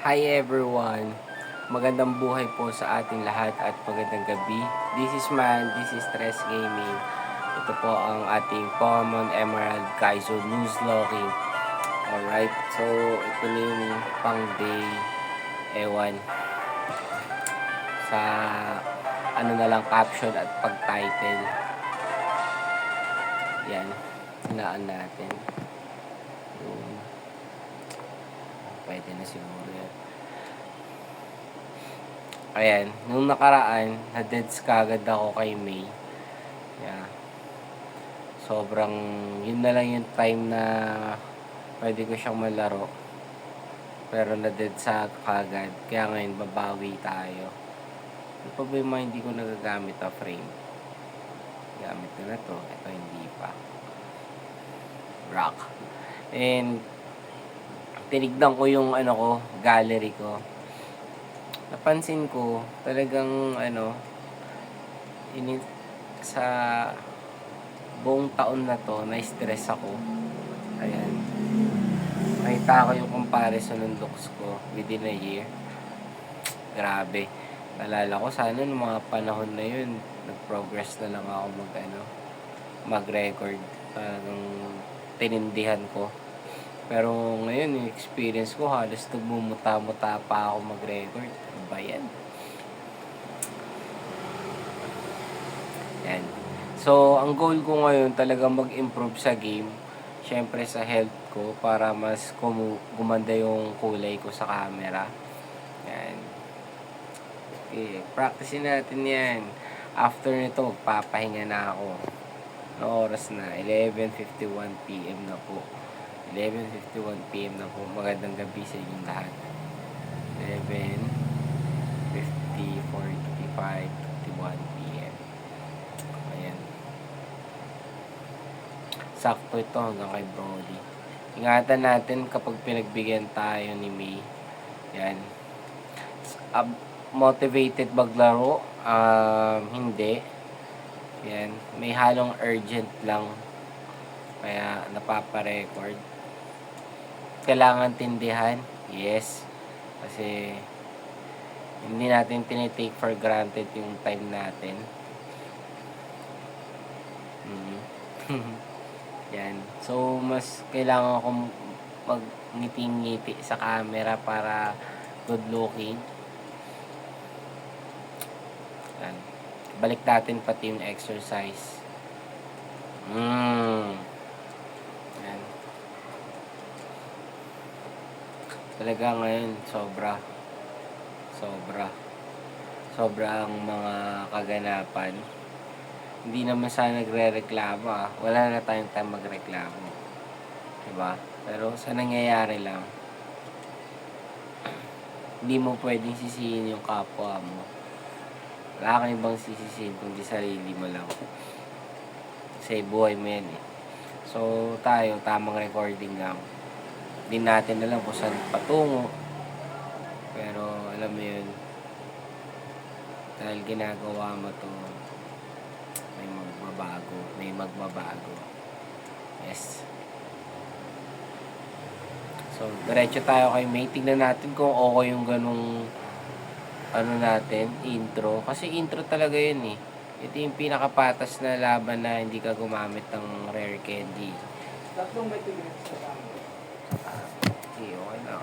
Hi everyone! Magandang buhay po sa ating lahat at magandang gabi. This is Stress Gaming. Ito po ang ating Common Emerald Kaizo News Logging. Alright, so ito na yung pang day ewan sa ano na lang caption at pag-title. Yan, sinaan natin. Pwede na siguro yan. Ayan, nung nakaraan, na-deads kagad ako kay May. Yeah. Sobrang, yun na lang yung time na pwede ko siyang malaro. Pero na-dead sa kagad. Kaya ngayon, babawi tayo. Ano pa ba yung mga hindi ko nagagamit na frame? Gamit ko na to. Ito hindi pa. Rock. And, tinignan ko yung gallery ko. Napansin ko, talagang sa buong taon na to, na-stress ako. Ayan. Nakita ko yung comparison ng looks ko within a year. Grabe. Nalala ko sana nung mga panahon na yun, nag-progress na lang ako mag-record. Talagang tinindihan ko. Pero ngayon, yung experience ko, halos nagmumuta-muta pa ako mag-record. Ano ba yan? Yan. So, ang goal ko ngayon talagang mag-improve sa game. Siyempre sa health ko para mas gumanda yung kulay ko sa camera. Yan. Okay, practicein natin yan. After nito, magpapahinga na ako. Ano oras na? 11:51 PM na po. 11:51 PM na po. Magandang gabi sa inyong lahat. 11:50, 45, 51 PM. Ayan. Sakto ito hanggang kay Brody. Ingatan natin kapag pinagbigyan tayo ni May. Yan. Motivated maglaro? Hindi. Yan. May halong urgent lang. Kaya napaparecord. Kailangan tindihan? Yes. Kasi hindi natin tinitake for granted yung time natin. Yan. So, mas kailangan akong mag-ngiti-ngiti sa camera para good looking. Yan. Balik natin pati yung exercise. Yan. Talaga ngayon, sobra ang mga kaganapan. Hindi naman sana nagre-reklamo Wala na tayong time magreklamo. Diba? Pero sa nangyayari lang, hindi mo pwedeng sisihin yung kapwa mo. Wala kang ibang sisisihin kundi sarili mo lang. Kasi buhay mo yan eh. So tayo, tamang recording lang. Hindi natin alam kung saan patungo. Pero alam mo yun, dahil ginagawa mo to, may magbabago. Yes. So, diretso tayo kay May. Tingnan natin kung okay yung ganung intro. Kasi intro talaga yun eh. Ito yung pinakapatas na laban na hindi ka gumamit ng rare candy. Tatlong may tigres sa tama. Okay, okay na.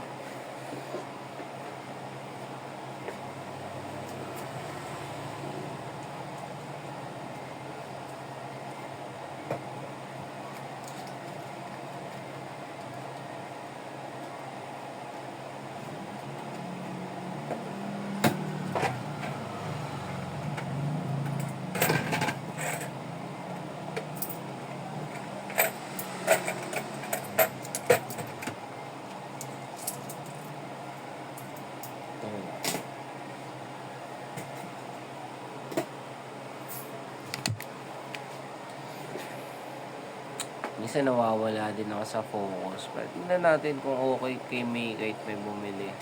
Minsan nawawala din ako sa focus. Pero tingnan natin kung okay kay May kahit may bumili.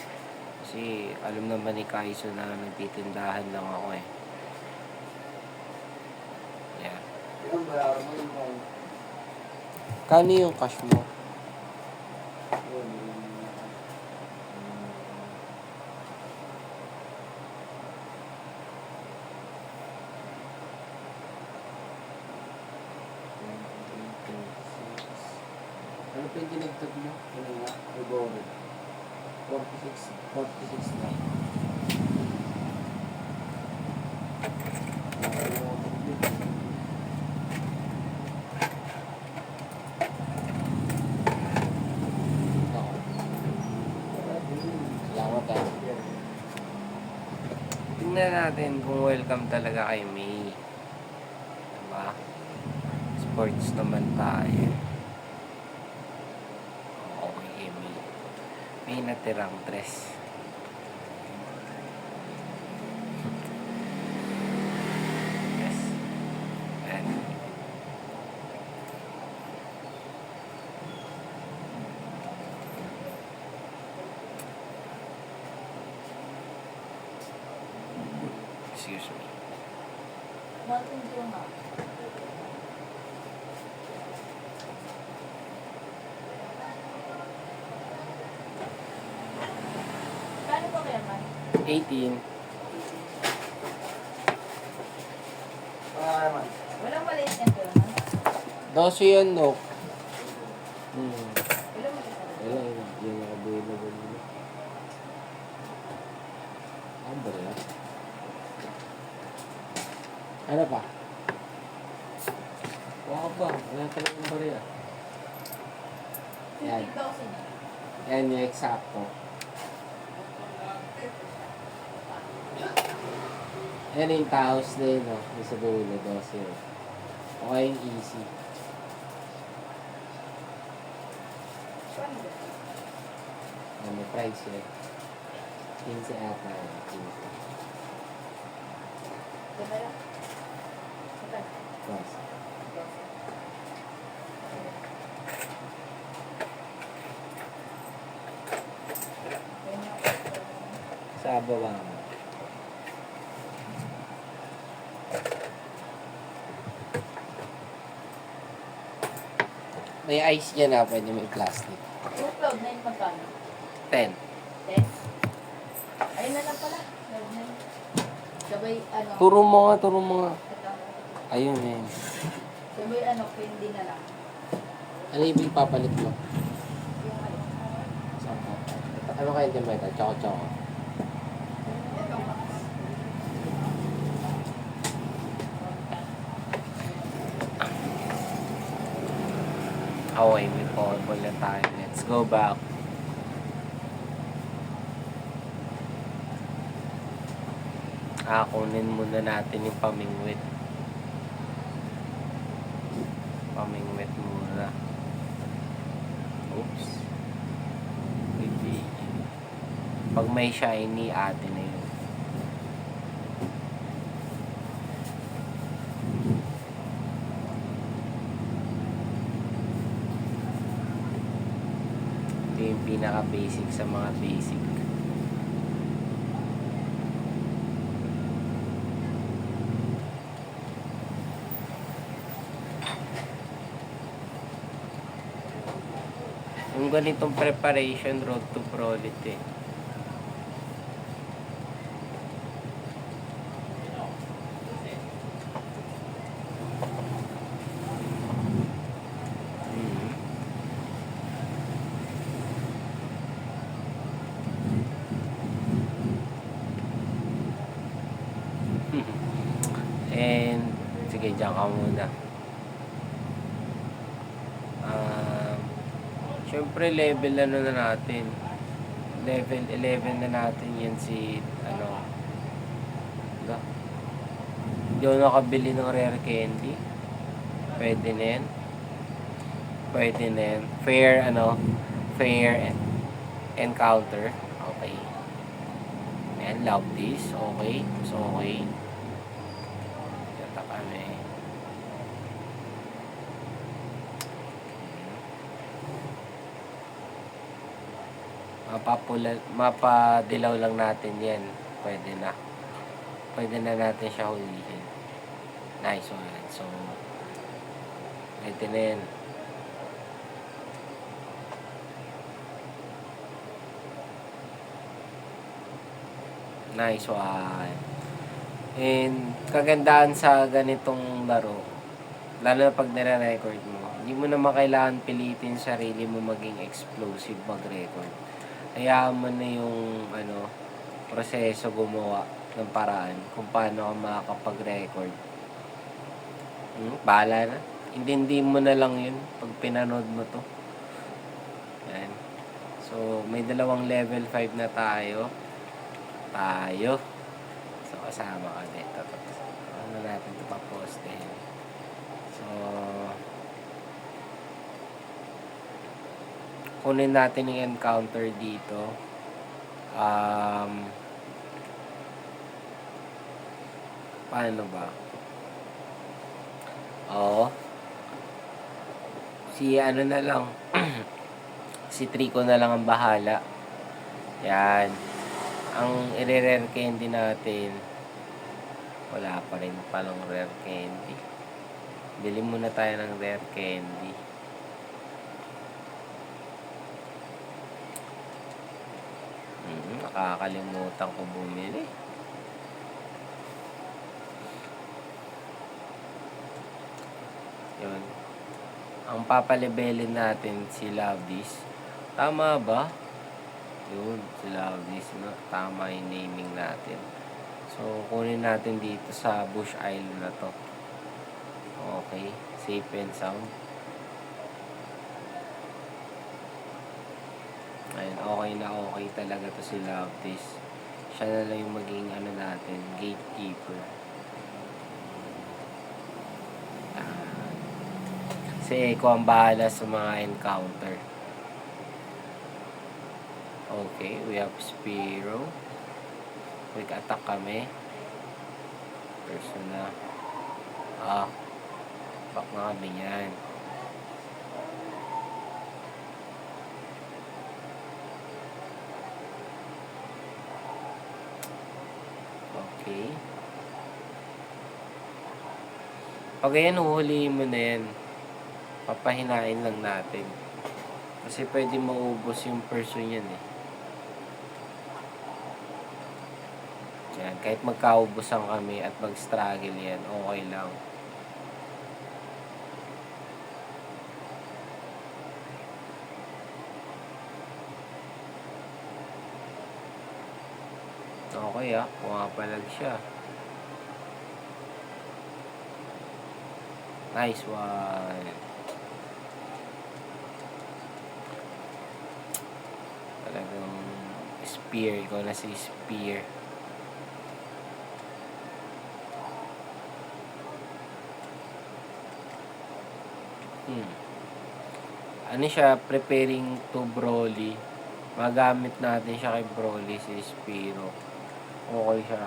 Kasi alam naman ni Kaizo na nagtitindahan lang ako eh. Yeah. Ilang bayaran mo yung kung Kano yung cash mo? yung dinagdag mo? Ano nga? Rebored. 46 na. Salamat ah. Tingnan natin kung welcome talaga kay May. Diba? Sports naman tayo. Okay kay May. May natirang dress. Yes. And excuse me. Welcome to nga. Paano po kaya man? 18. Wala naman. Walang maliit yan pero man. 12 yun, no? Walang maliit yan. Wala yun. Yung available nila. Ano ba rin? Ano pa? Wala ba? Wala talagang bariya. Yan. 50,000. Yan yung eksakto. Yan yung taos na yun, no? Yung sa dulo, 12 yun. Okay yung easy. Paano ba? Yan, may price yun. 15 ata yun. 15. Ganda lang. Ganda. Plus. Sa baba mo. May ice dyan na, pwede may plastic. Yung cloud na yung magkano? 10. 10? Ayun na lang pala. Cloud na yun. Sabay ano. Turo mo nga, turo mo nga. Ito. Ayun, ayun. Sabay ano, pindi na lang. Ano yung papalit mo? Yung ano. Saka. Ano kayo din ba ito? Choco-choco. Ito max. Okay, may call na tayo. Let's go back. Kunin muna natin yung pamingwit. Pamingwit muna. Oops. Hindi. Pag may shiny, atin na yun. Ito yung pinaka-basic sa mga basic. Yung ganitong preparation, road to pro ulit eh. Mhm. And, sige, dyan ka muna. Syempre level ano na natin. Level 11 na natin yan si ano. Diba? Hindi ako nakabili ng rare candy. Pwede na yan. Pwede na yan. Fair ano. Fair encounter. Okay. And love this. Okay. So okay. Yata kami. Mapadilaw lang natin yan. Pwede na. Pwede na natin siya hulihin. Nice one. So, pwede na yan. Nice one. And, kagandahan sa ganitong laro, lalo na pag nire-record mo, Hindi mo naman kailangan pilitin sarili mo maging explosive mag-record. Hayaan mo na yung proseso gumawa ng paraan kung paano ka makakapag-record. Bahala na. Hindi mo na lang yun pag pinanood mo to. Yan. So, may dalawang level 5 na tayo. So, kasama ka dito. Ano natin ito pa-poste. So, kunin natin yung encounter dito. Paano ba? Oo. Si ano na lang. Si Trico na lang ang bahala. Yan. Ang i-rare candy natin, wala pa rin palang rare candy. Bili muna tayo ng rare candy. Nakakalimutan ko bumili. Yun. Ang papalebelin natin si Lovis. Tama ba? Yun, si Lovis. No? Tama yung naming natin. So, kunin natin dito sa Bush Island na to. Okay. Safe and sound. Ayun, okay talaga to si Lovis. Siya na lang yung maging natin, gatekeeper. Kasi ako ang bahala sa mga encounter. Okay, we have Spiro. Quick attack kami. Persona. Back na kami yan. Okay. Pag yan, huhulihin mo na yan. Papahinain lang natin. Kasi pwede maubos yung person yan eh. Yan, kahit magkaubusan kami at mag-struggle yan, okay lang. Okay pumapalag siya. Nice one. Talagang spear. Ikaw na si spear. Ano siya, preparing to Broly. Magamit natin siya kay Broly, si Spiro. Okay siya.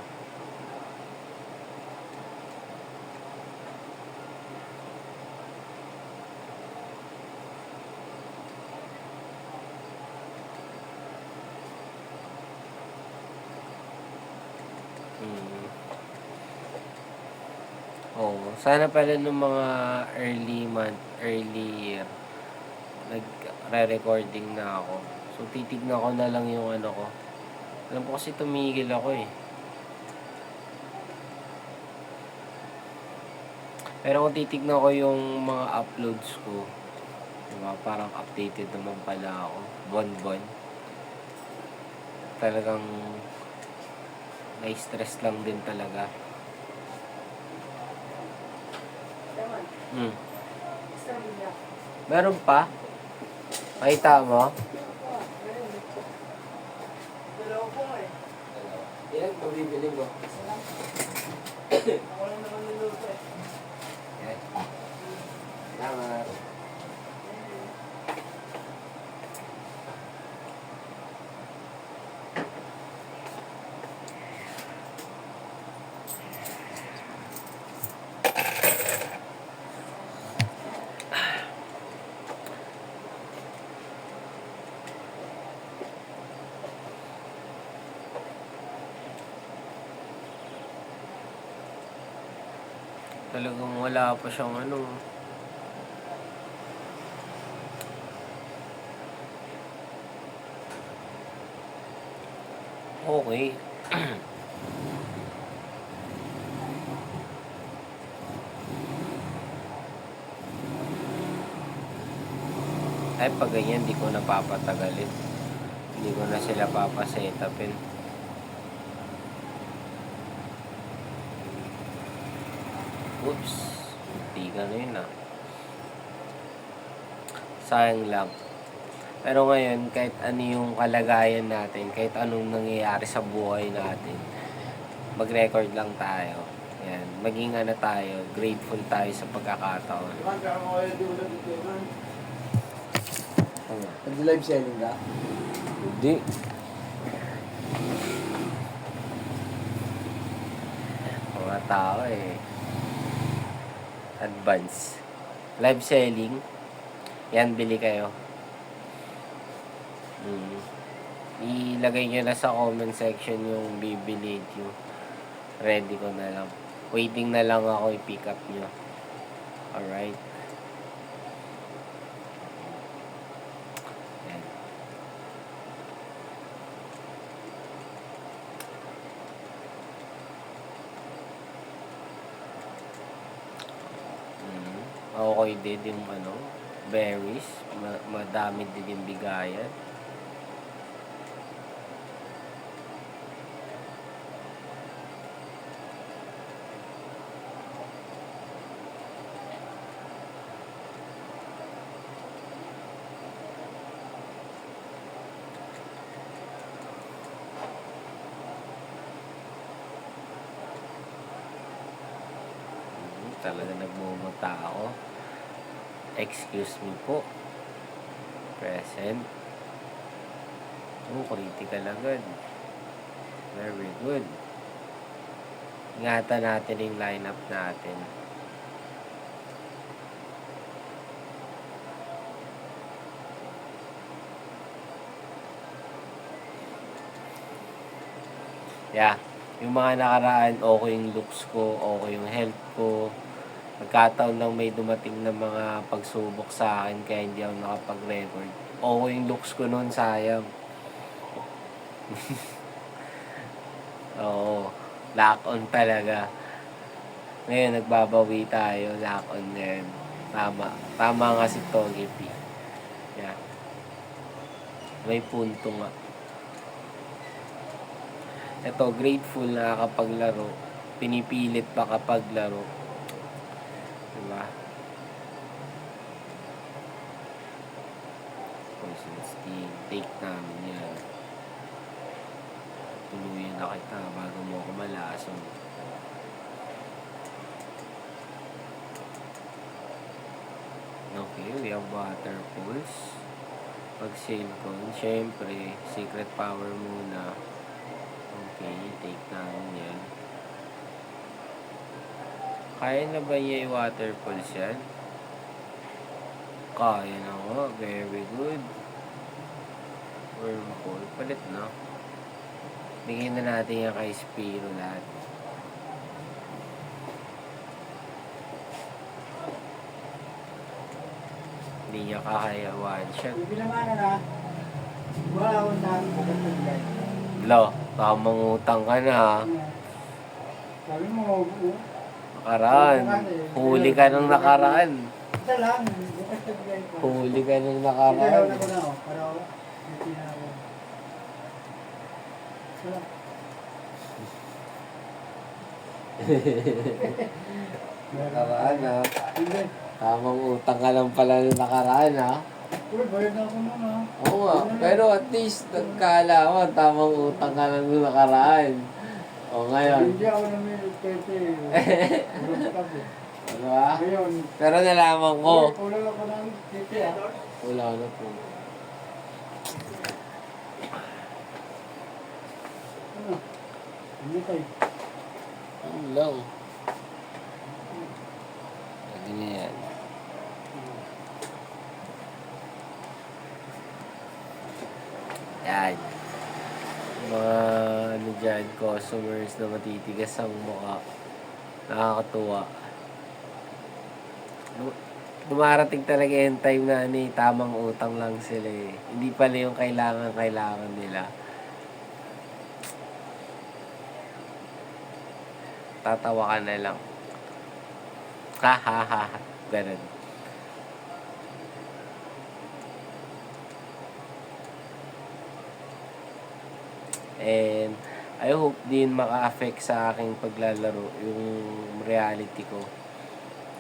Sana pala nung mga early year, nagre-recording na ako. So, titignan ko na lang yung ko. Alam ko kasi tumigil ako eh. Pero kung titignan ko yung mga uploads ko, diba, parang updated naman pala ako. Buwan-buwan. Talagang na-stress lang din talaga. Meron pa? Makita mo? Dalawa po eh. Ilan mabibili mo? Ako lang naman niluto eh. Yan. Salamat. Talagang wala pa siyang Okay. Ay, pag ganyan, hindi ko na papatagalin. Hindi ko na sila papasetapin. Oops. Hindi ka na yun, ah. Sayang lang. Pero ngayon, kahit ano yung kalagayan natin, kahit anong nangyayari sa buhay natin, mag-record lang tayo. Yan. Maging ano tayo, grateful tayo sa pagkakataon. Ano? Nag-live selling ka? Hindi. Mga tao eh. Advance. Live selling. Yan, bili kayo. Ilagay nyo na sa comment section yung bibili nyo. Ready ko na lang. Waiting na lang ako i-pick up nyo. Alright. Yan. Okay din yung ano, berries. Madami din yung bigayan. Talaga nagmumata ako. Excuse me po. Present. Oh, critical agad. Very good. Ingatan natin yung lineup natin. Yeah. Yung mga nakaraan, okay yung looks ko, okay yung health ko. Nagkataon lang may dumating na mga pagsubok sa akin kaya hindi ako nakapag-record. Okay yung looks ko noon, sayang. Oo. Lock on talaga. Ngayon, nagbabawi tayo. Lock on ngayon. Tama. Tama nga si Togi P. Yeah. May punto nga. Ito, grateful na kapaglaro. Pinipilit pa kapag laro. Diba? Poison Sting. Take namin yan. Tuluyan na kita bago mo ako malason. Okay, we have water pulse. Pag sale ko, syempre, secret power muna. Okay, take namin yan. Kaya na ba niya yung water pulse yan? Kaya na nga. Very good. Wormhole. Palit na. Bigyan na natin yan kay Spiro lahat. Hindi niya kaya one shot. Pinamana na. Wala akong nakakapag-live. Lo, baka mangutang ka na ha. Sabi mo, Nakaraan. Huli ka ng nakaraan. ito lang. Bukas nag-live ko. Huli ka ng Pinalaw nakaraan. na ko na ako. Para ako. Hindi na ako. Wala. Nakaraan ha. Hindi. Tamang utang ka lang pala ng nakaraan ha. Uy, bayad na ako nun ha. Oo nga. Pero at least nagkaalaman. Tamang utang ka lang ng nakaraan. O ngayon. Hindi ako namilit kasi. Ulog ka po. Ano ba? Ngayon. Pero nalaman ko. Ulog ako ng titi ha. Wala na po. Ano? Hindi tayo. Ang lang. Lagi na yan. Yan. Mga ano dyan, customers na matitigas ang mukha. Nakakatuwa. Dumarating talaga yung time na ano, tamang utang lang sila eh. Hindi pala yung kailangan nila. Tatawa ka na lang. Ha ha ha ha. Ganun. And I hope din maka-affect sa aking paglalaro yung reality ko.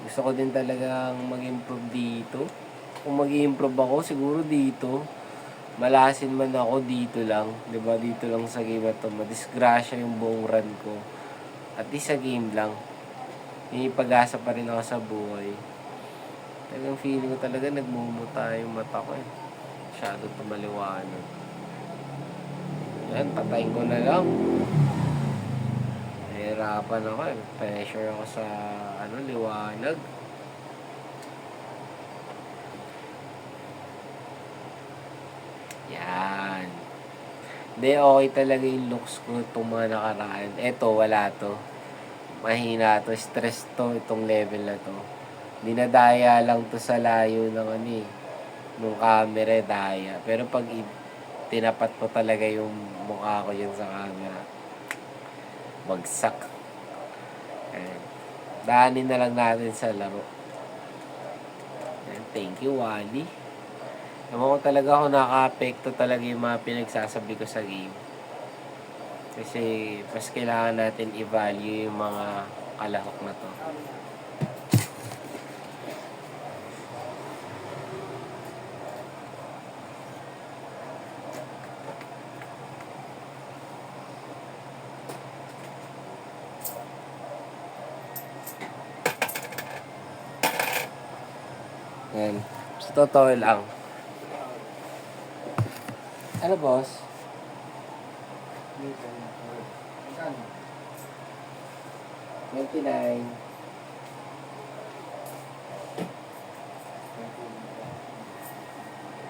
Gusto ko din talagang mag-improve dito. Kung mag-improve ako, siguro dito. Malasin man ako, dito lang. 'Di ba? Dito lang sa game na to. Madisgrasya yung buong run ko. At least sa game lang. May pag-asa pa rin ako sa buhay. Talagang feeling ko talaga nagmumuta yung mata ko eh. Masyado tumaliwanag. Yan, patayin ko na lang. Nahihirapan ako eh. Pressure ako sa liwanag. Yan. Hindi, okay talaga yung looks ko itong mga nakaraan. Eto, wala to. Mahina to. Stress to, itong level na to. Dinadaya lang to sa layo ng nung camera, daya. Pero pag tinapat mo talaga yung mukha ko yun sa camera, bagsak. Ayan. Daanin na lang natin sa laro. Ayan. Thank you, Wally. Naman ko talaga ako naka-apekto talaga yung mga pinagsasabi ko sa game. Kasi mas kailangan natin i-value yung mga kalahok na to. Yan. Sa totoo lang. Ano, boss? Magkano? 29.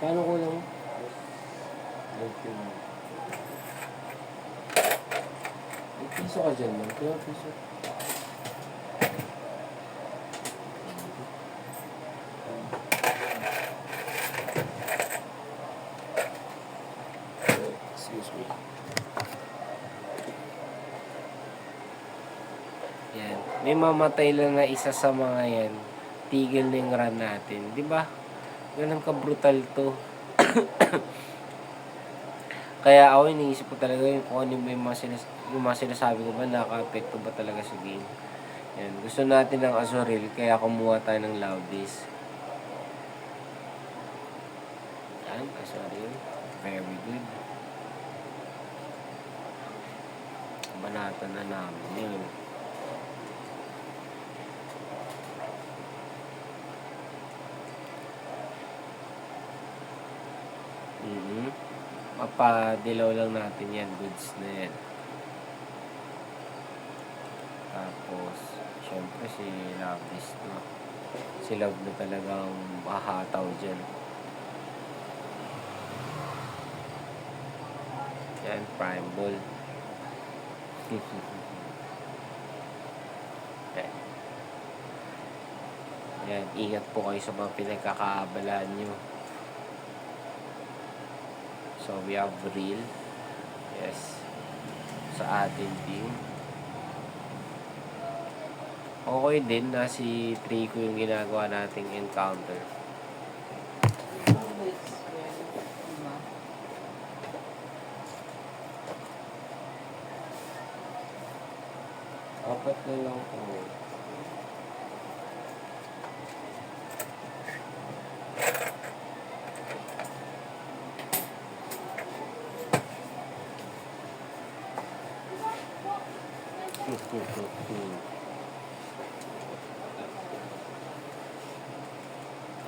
Paano ko lang? 8 piso ka dyan, man. Kaya piso. Excuse me. Yan. May mamatay lang na isa sa mga yan. Tigil na yung run natin. Di ba? Ganun ka-brutal to. Kaya ako iniisip ko talaga yung kung ano yung mga sinasabi ko ba, naka-apekto ba talaga sa game. Yan. Gusto natin ng Azuril, kaya kumuha tayo ng Loudis. Yan, Azuril. Very good. Banatan na namin yun. Papadilaw lang natin yan. Goods na yan. Tapos, syempre si Loveless na. Si Love na talagang mahataw dyan. Yan, Prime Ball. Yan, ingat po kayo sa mga pinagkakaabalaan nyo. So, we have Real. Yes. Sa ating team. Okay din na si Trico yung ginagawa nating encounter. Apat na lang po.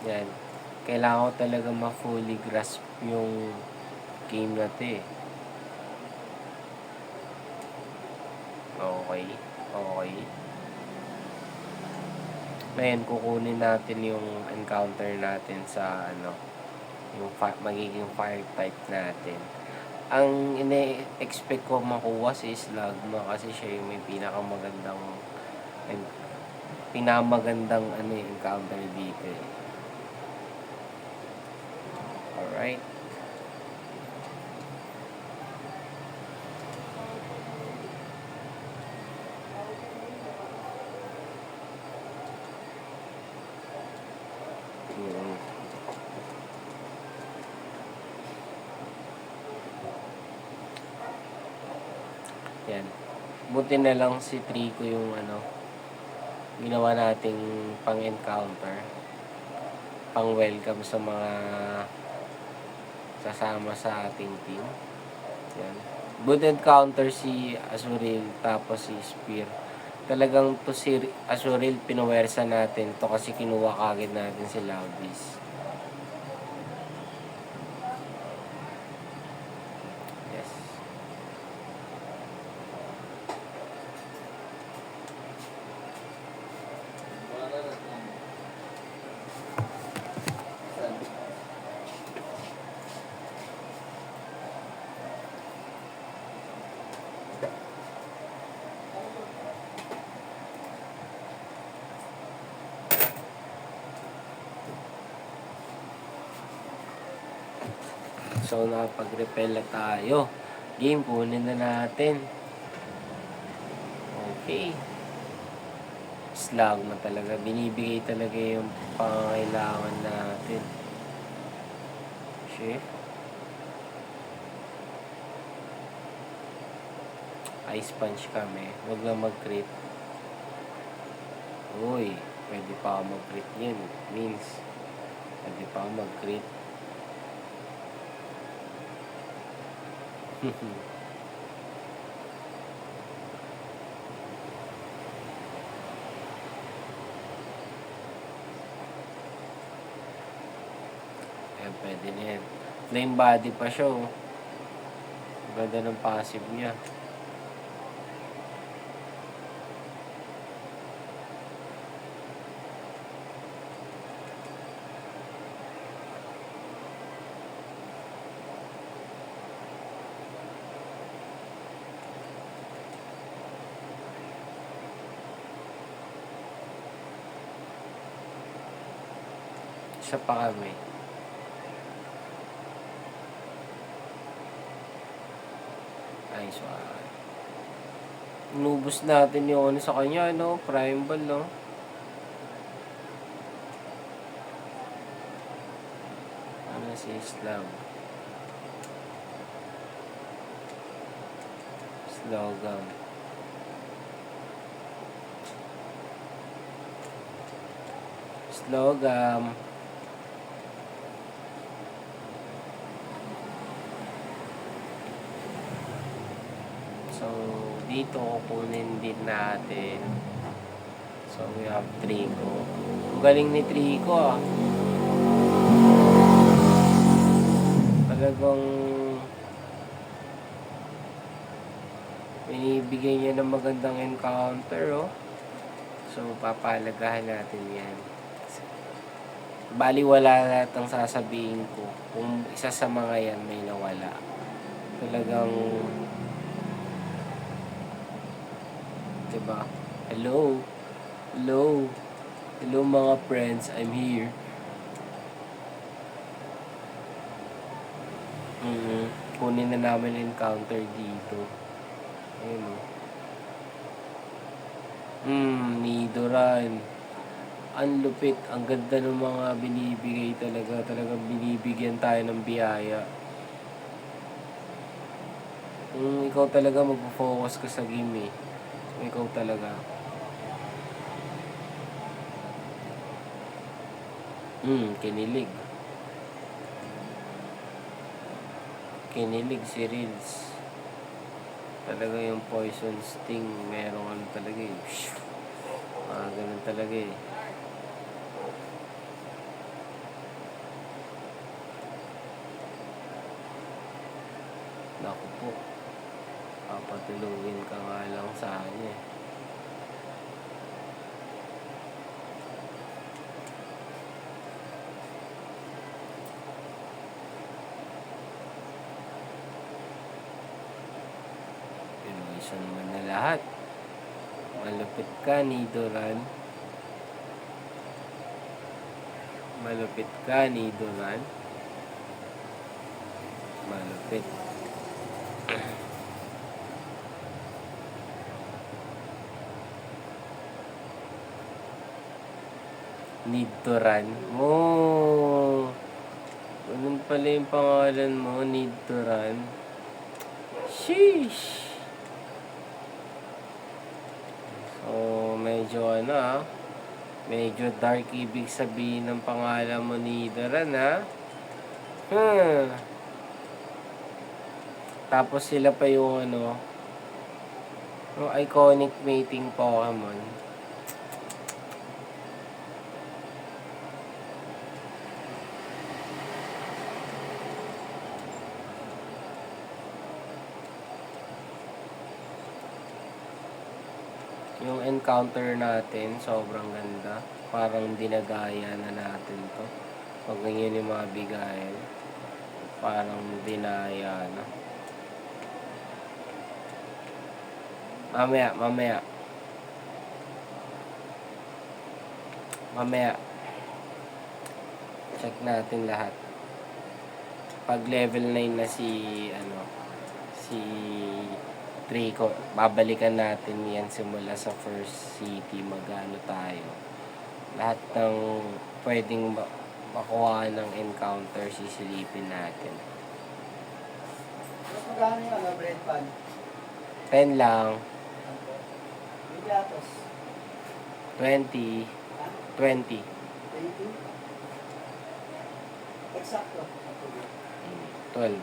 Yan. Kailangan ko talaga ma-fully grasp yung game na to eh. Okay. Okay. Ngayon, kukunin natin yung encounter natin sa yung magiging fire type natin. Ang ine-expect ko makuha si Slugma kasi siya yung may pinamagandang encounter dito eh. Alright. Yan. Buti na lang si Trico yung ginawa nating pang-encounter. Pang-welcome sa mga sasama sa ating team. Yan. Good encounter si Azuril tapos si Spear. Talagang to si Azuril pinuwersa natin to kasi kinuha kagad natin si Labis. Yes. So, nakapag-repel na tayo. Game, kunin na natin. Okay. Slag na talaga. Binibigay talaga yung pangangailangan natin. Shift. Ice punch kami. Huwag lang mag-crit. Uy, pwede pa ako mag-crit yun. Means, pwede pa ako mag-crit. Ayan, pwede na yan. Flame body pa siya, oh. Ganda ng passive niya. Isa pa kami. Nice one. Inubos natin yung sa kanya, prime ball, no? Si Islam. Slogan. Slogan. So, dito kukunin din natin. So, we have Trico. Ang galing ni Trico, ah. Talagang binibigay niya ng magandang encounter, oh. So, papalagahan natin yan. Baliwala lahat ang sasabihin ko. Kung isa sa mga yan may nawala. Talagang diba? Hello? Hello? Hello mga friends, I'm here. Kunin na namin encounter dito. Ayun, Nidoran. Ang lupit, ang ganda ng mga binibigay talaga. Talagang binibigyan tayo ng biyaya. Kung ikaw talaga magpo-focus ka sa game, ikaw talaga. Kinilig. Kinilig si Reels. Talaga yung poison sting. Meron talaga ganun talaga Naku po. Papatulungin ka nga lang sa kanya. Isa naman na lahat. Malupit ka, Nidoran. Malupit ka, Nidoran. Malupit. Nidoran. Oh, ganun pala yung pangalan mo, Nidoran. Sheesh. Oh, medyo ano ah. Medyo dark ibig sabihin ng pangalan mo ni Daran ha. Hmm. Tapos sila pa yung ano, yung iconic mating Pokemon. Yung encounter natin, sobrang ganda. Parang dinagaya na natin to. Pag ganyan yung mga bigayan, parang dinaya na. Mamaya. Check natin lahat. Pag level 9 na si Trico, babalikan natin yan simula sa first city, magano tayo. Lahat ng pwedeng makuha ng encounter, sisilipin natin. Mas magkano yung ano, bread pan? 10 lang, Yung platos. 20, Ha? 20. 20? Eksakto. 12.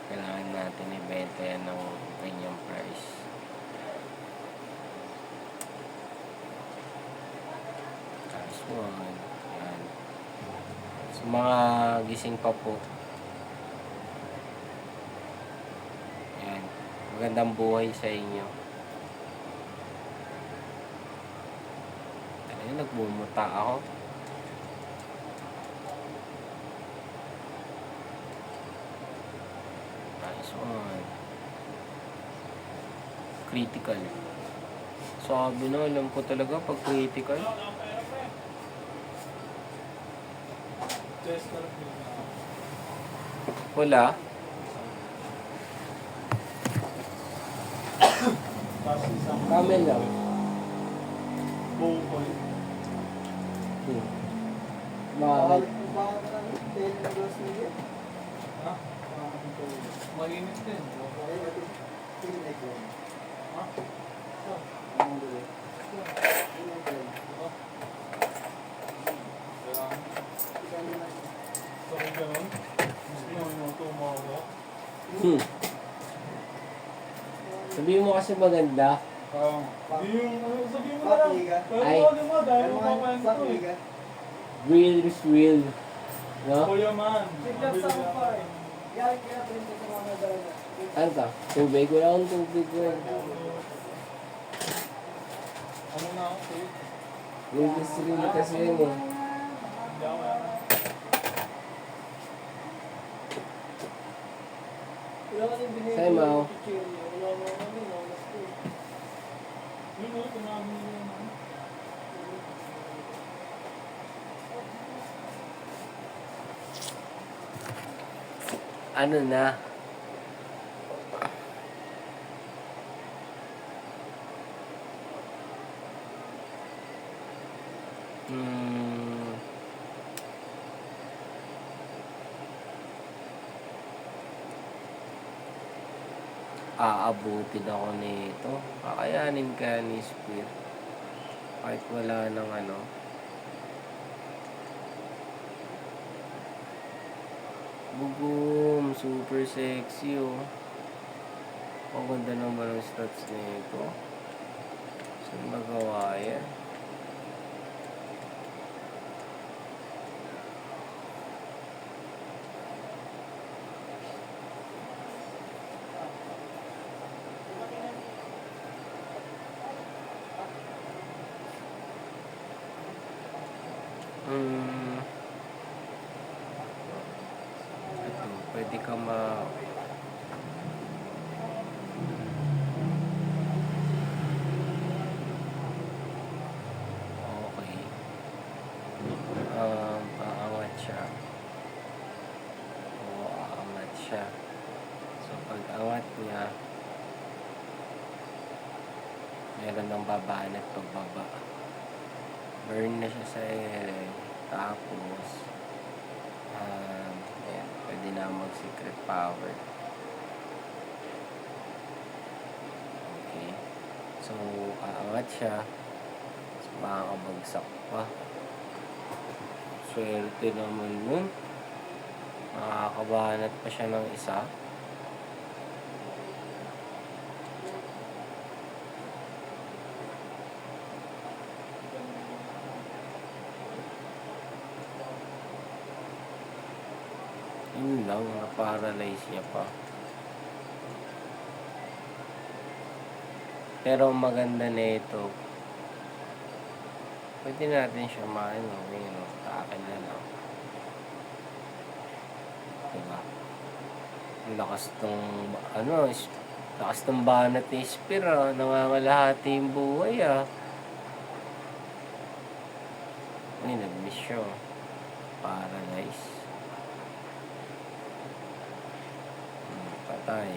Kailangan natin ibenta yan ng ganyang price. Tapos one. Yan. Sa mga gising pa po. Yan. Magandang buhay sa inyo. Ayun, nagbumuta ako. Nice one. Critical. Sabi na, alam ko talaga pag critical. Wala. Camel lang. Bukol. Bakit? Bakit na lang? 10 na gross nila. Ha? Mainit din. Okay, ito. Tingin na ito. Ha? Anong dali? Tingin na ito. Kailangan. Tingin na ito. Sakit ganun. Gusto nyo yung tumawa. Sabihin mo kasi maganda. Di yung, sabihin mo na lang. Papliga. Pero Ay. wag mo, dahil mapakwento eh. Papliga. Real is real. No? Kuya man. Tignan sa kupa eh. Yan, kaya print ko sa mga nadala na. Ano to? Tubig? Wala akong tubig. Ano na ako, eh? Real is real kasi yun eh. Hindi ako yan. Wala ka nang binigay. Sa'yo, Mau. Wala mo kami, namas ko. Yun o, tumabi nyo naman. Ano na? Aabutin ako nito. Kakayanin kaya ni Squid. Kahit wala ng ano. Bugum, super sexy oh. Ang ganda naman ang stats nito. Saan magawa yan? Ito, pwede ka okay. Aangat siya. Oo, aangat siya. So, pag angat niya, meron ng babaan at pagbaba. Burn na siya sa ere. Tapos, ayan, pwede na mag-secret power. So, aangat siya. Tapos makakabagsak pa. Swerte naman nun. Makakabanat pa siya ng isa. Yun lang, na-paralyze niya pa. Pero ang maganda na ito, pwede natin siya maano, yun, sa akin na lang. Diba? Ang lakas tong, lakas tong banat ni Spear, nangangalahati yung buhay, Ay, nag-miss siya, Paralyze. Patay.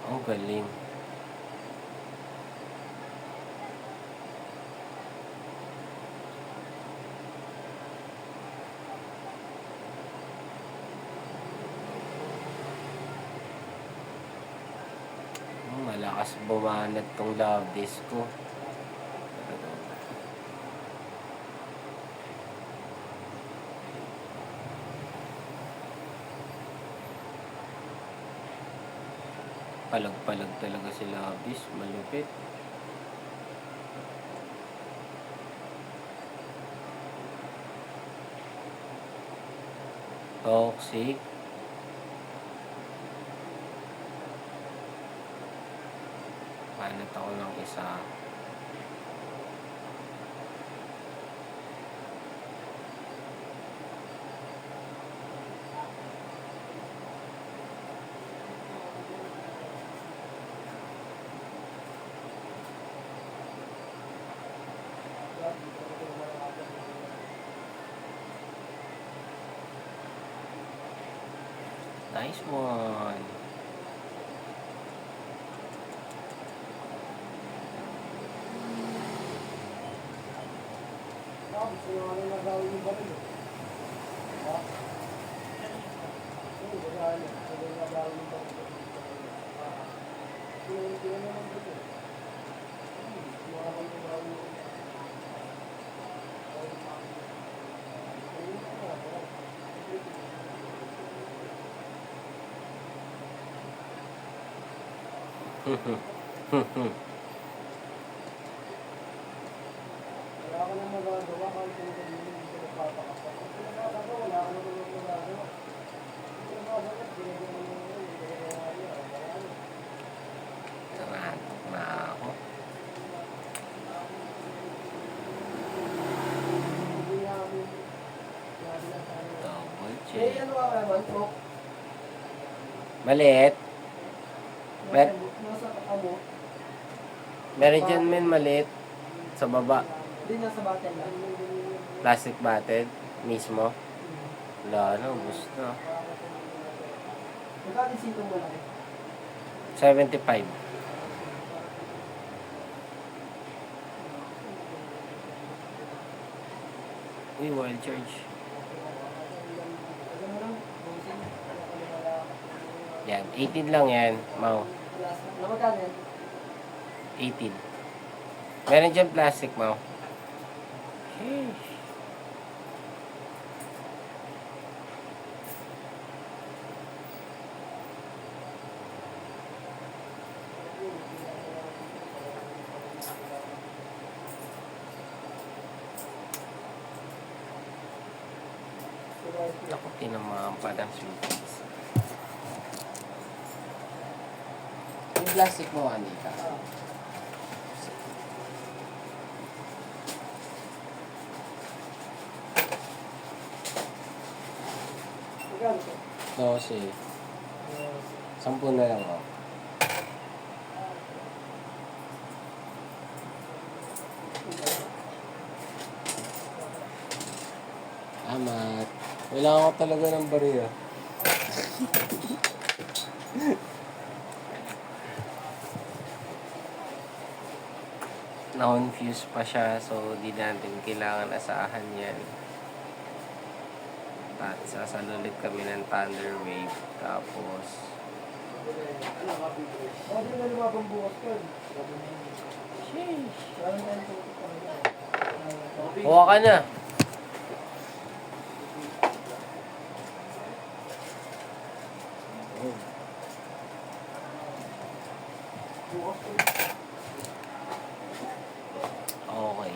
Ang galing. Malakas bumanat tong love disc ko. Palag-palag talaga si Labis. Malupit. Toxic. Panat ako ng isa. Nice one. Gusto nyo ano nagawin yung baril eh. Ha? Oo, gagawin. Sabi yung nagawin yung baril. Kaya naman dito. Sumakan yung gawin yung wala ka nang magagawa kahit kung kanino hindi ka nagpapakasal. Kung nagpapakasal, wala ka nang magagawa. Kung nagpapakasal, ginagawa mo yun, ginagawa niya, marami. Nangantok na ako. Hindi namin sinabi lang sa kanila. Double Eh, check. ano ka naman, Coke? Maliit. Nasa amo. Meron dyan men maliit. Sa baba. Hindi, nasa bottle lang. Plastic batted. Mismo. Wala na. Ubus na. Magkano sitong malaki? 75. Uy, wild charge. Ano lang? Yan. 18 lang yan. Mau. Na magkano yan? 18. Meron dyan plastic, Mau. Sheesh. Ako tinamaan pa ng sweeties. Yung plastic mo, Anika. Magkano to? 12. 10 na lang ako. Amat. Kailangan ko talaga ng bariya. Na-confuse pa siya, so di natin kailangan asahan yan. At sasalo ulit kami ng Thunder Wave. Tapos, Kasi na lumabang bukas ko. sheesh. Kaya na yung tutok ko nila. Kuha ka na. Bukas ko. Okay.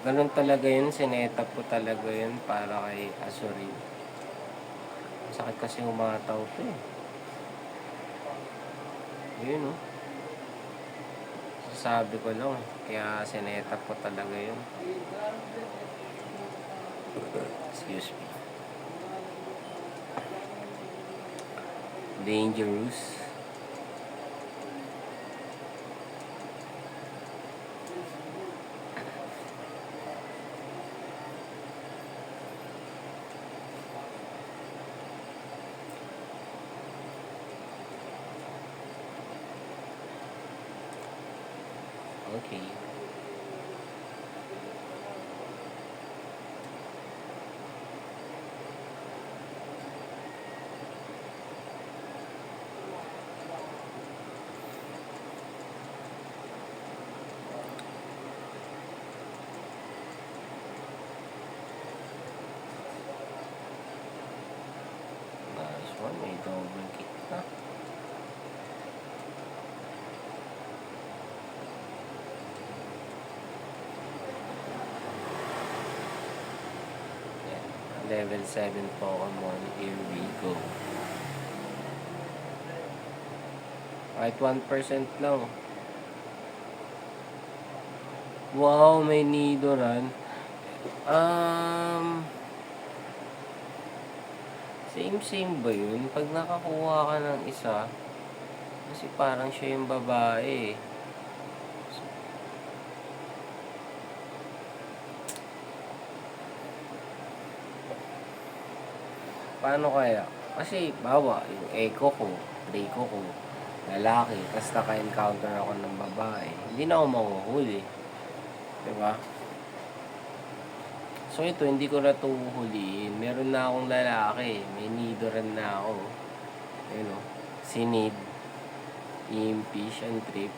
Ganun talaga yun. Sinetap ko talaga yun para kay Azurin. Sakit kasi umataw to eh. Yun oh. Sabi ko lang. Kaya sinetap ko talaga yun. Excuse me. Dangerous. Okay. Nice one. May double kick na. Yan. Level 7 Pokemon. Here we go. Kahit 1% lang. Wow, may Nidoran. Same ba yun? Pag nakakuha ka ng isa, kasi parang siya yung babae. Paano kaya? Kasi, bawa, yung Echo ko, Draco ko, lalaki, tapos naka-encounter ako ng babae. Hindi na ako mahuhuli. Diba? So ito, hindi ko na ito huhulihin. Meron na akong lalaki. May Nidoran na ako. Ayun o. Sinid. Impi, Shantrip.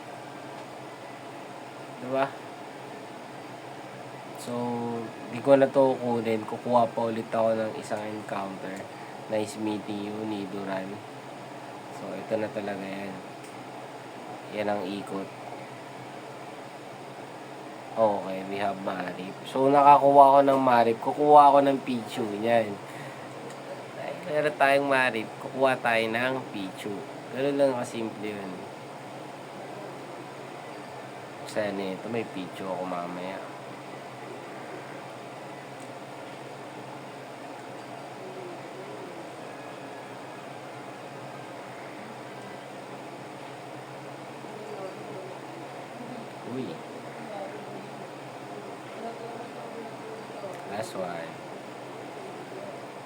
Diba? So, di ko na ito kunin. Kukuha pa ulit ako ng isang encounter. Nice meeting you, Nidoran. So, ito na talaga yan. Yan ang ikot. Okay, we have Marip. So, nakakuha ko ng Marip. Kukuha ako ng Pichu. Yan. Ay, meron tayong Marip. Kukuha tayo ng Pichu. Ganun lang kasimple yun. Sana ito, may Pichu ako mamaya. Uy. That's why.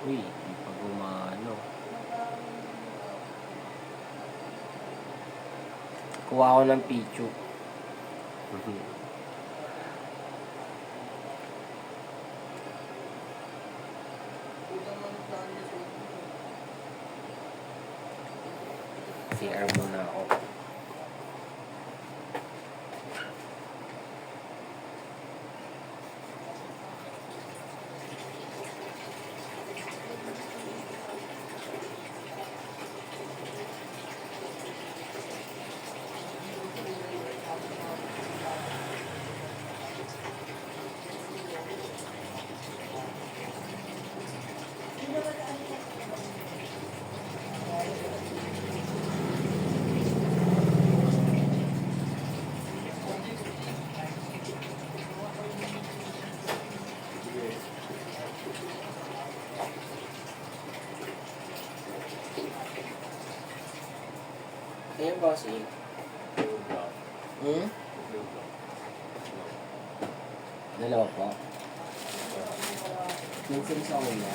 Uy, di pa gumano. Kuha ko ng Pichu. CR muna ako. Ayan, bossing. Dalawa po. Minsan sa una.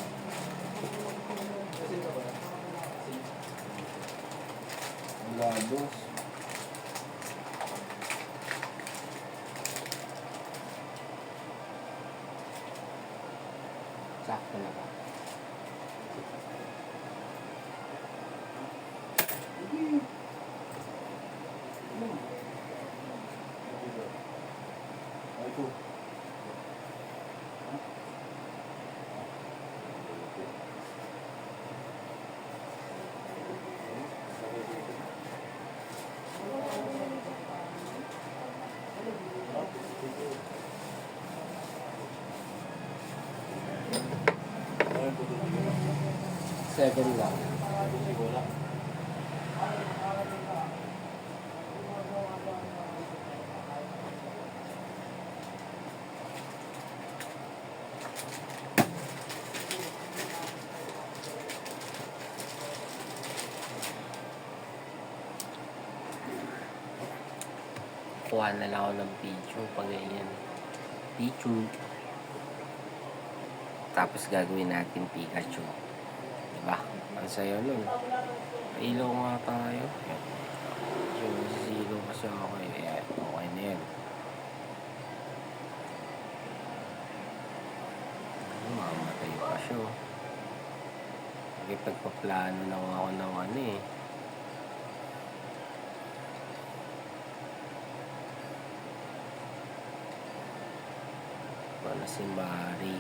Labos. Sakto na ba? Seven lang. Kuha na lang ako ng Pichu pag ganyan. Pichu. Tapos gagawin natin Pikachu. Diba? Ang sayo nun. Ilaw nga tayo. Yung zero kasi ako eh. Okay na yan. Mamatay pa siya. Pagpaplano na ako ng ano eh. Ito na si Mari.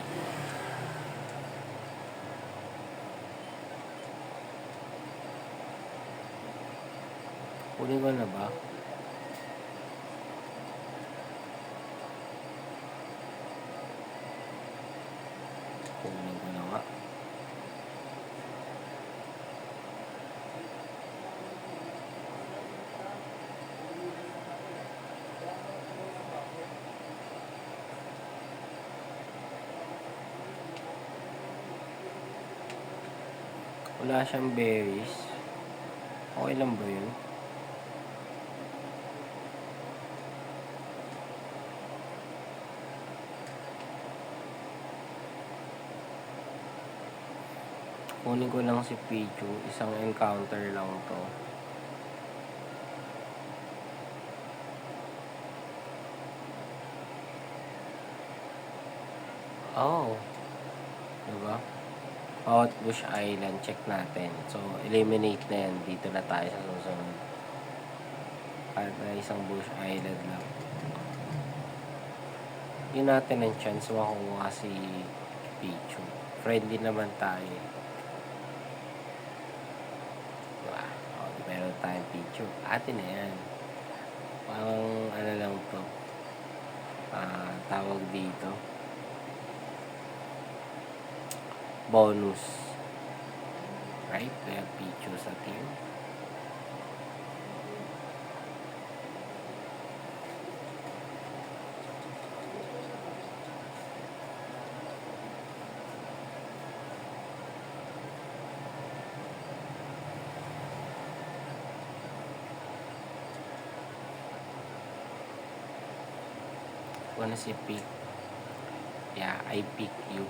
Kunin ko na ba? Kunin ko na nga. Wala siyang berries. Okay lang ba yun? Kunin ko lang si Pichu. Isang encounter lang to. Oh. Diba? Outbush Island. Check natin. So, eliminate na yan. Dito na tayo sa susunod. Kahit na isang Bush Island lang. Yun natin ang chance makuha si Pichu. Friendly naman tayo. Diba? O, meron tayong Pichu. Atin na yan. Parang ano lang to. Tawag dito. Bonus. Right? Kaya Pichu sa team. Wanna see pick? Yeah, I pick you.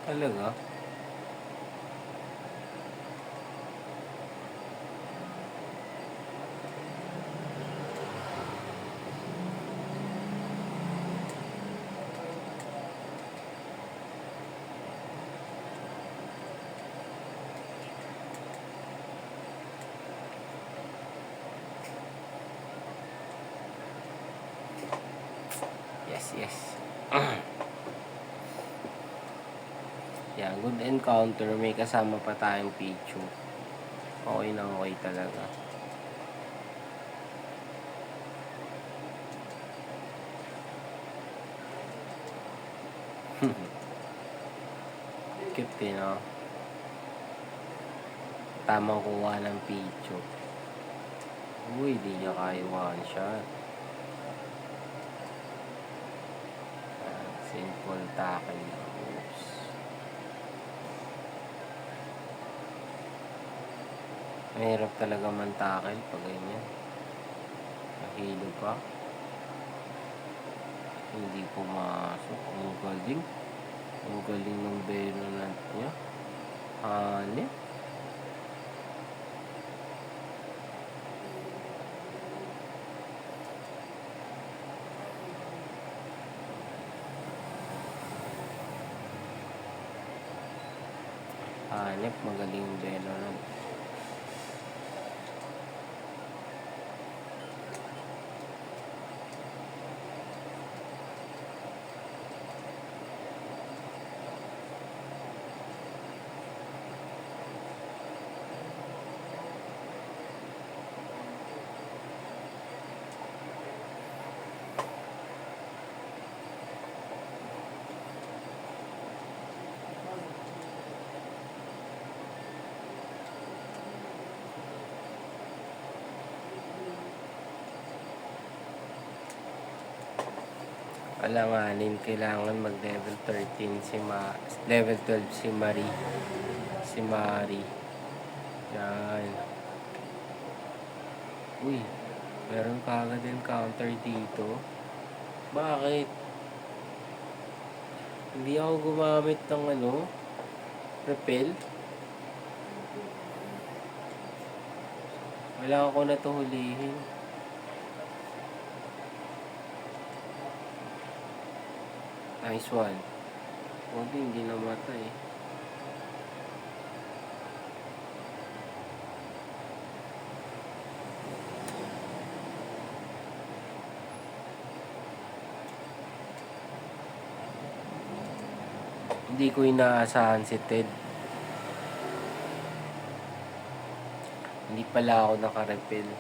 Talaga? Yes. Yeah, good encounter. May kasama pa tayong Pichu. Okay na okay talaga. Cute eh, no? Tamang kuha ng Pichu. Uy, di niya kaya one shot. Simple tackle lang. Oops. Mahirap talaga man tackle pag ganyan. kilo pa. Hindi pumasok. Ang galing. Ang galing ng Venonat niya. Hanip. Hanip, magaling yung Venonat. Alanganin, kailangan mag level 13 level 12 si Marie. Si Marie. Yan. Uy, meron kagad encounter dito. Bakit? Hindi ako gumamit ng repel. Wala ako na to hulihin. Nice one. Huwag hindi namatay. Hindi ko inaasahan si Ted. Hindi pala ako nakarepel.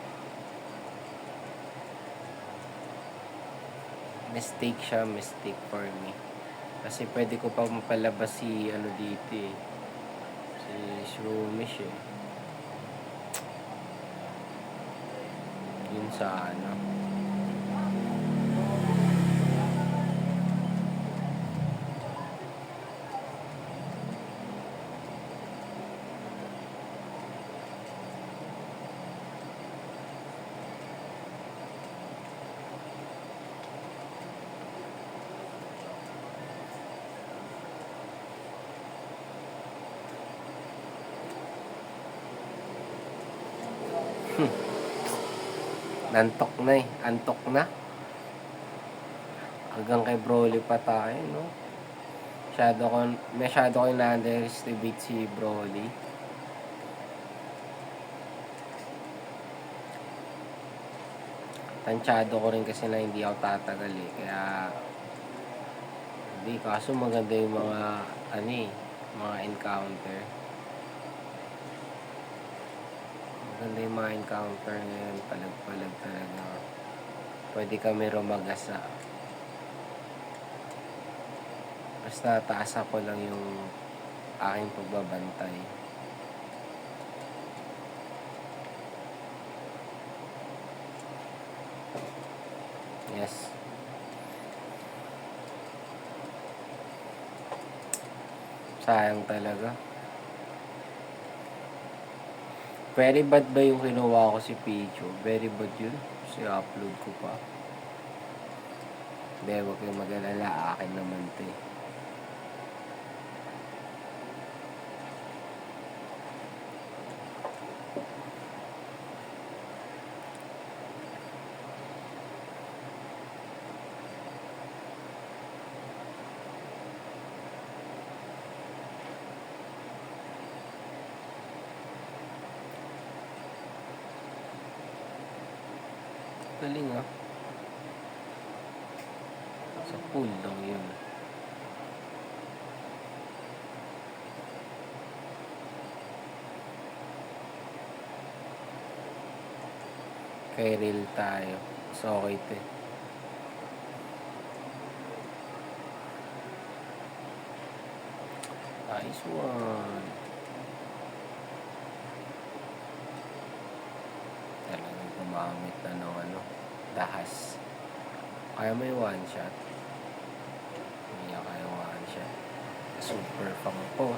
Mistake siya, mistake for me. Kasi pwede ko pa mapalabas si dito eh. Si Shroomish eh. Yun sa Nantok na eh. Antok na. Hanggang kay Broly pa tayo, no? Masyado ko na-underestimate si Broly. Tansyado ko rin kasi na hindi ako tatagal eh. Kaya, hindi. Kaso maganda yung mga encounter. Maganda yung mga encounter ngayon. Palag-palag talaga. Pwede kami rumagasa. Basta taas ako lang yung aking pagbabantay. Yes. Sayang talaga. Very bad ba yung kinuha ko si Pichu? Very bad yun. Kasi upload ko pa. Hindi, huwag kayong mag-alala. Akin naman ito eh. Galing ah. Sa pool lang yun. Kay real tayo. So okay ito eh. Nice one. Talagang gumamit na ng dahas. Kaya may one shot. Hindi kaya one shot. Super pang po.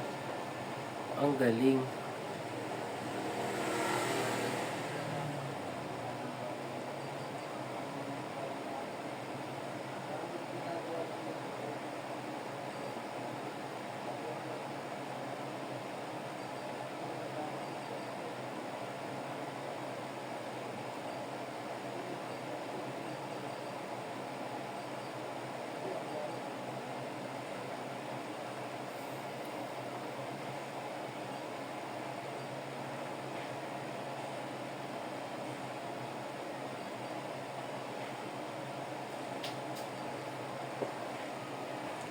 Ang galing.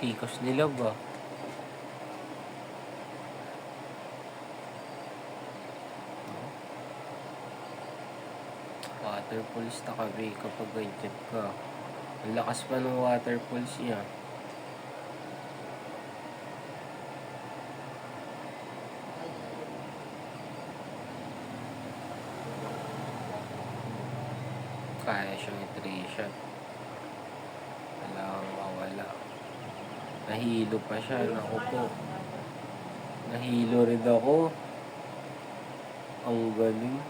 Tikos nila ba? Water pulse takabi kapag ganyan ka. Ang lakas pa ng water pulse niya. Kaya siyang i-3 shot. Wala kang mawala. Nahilo pa siya. Naku po. Nahilo rin ako. Ang galing.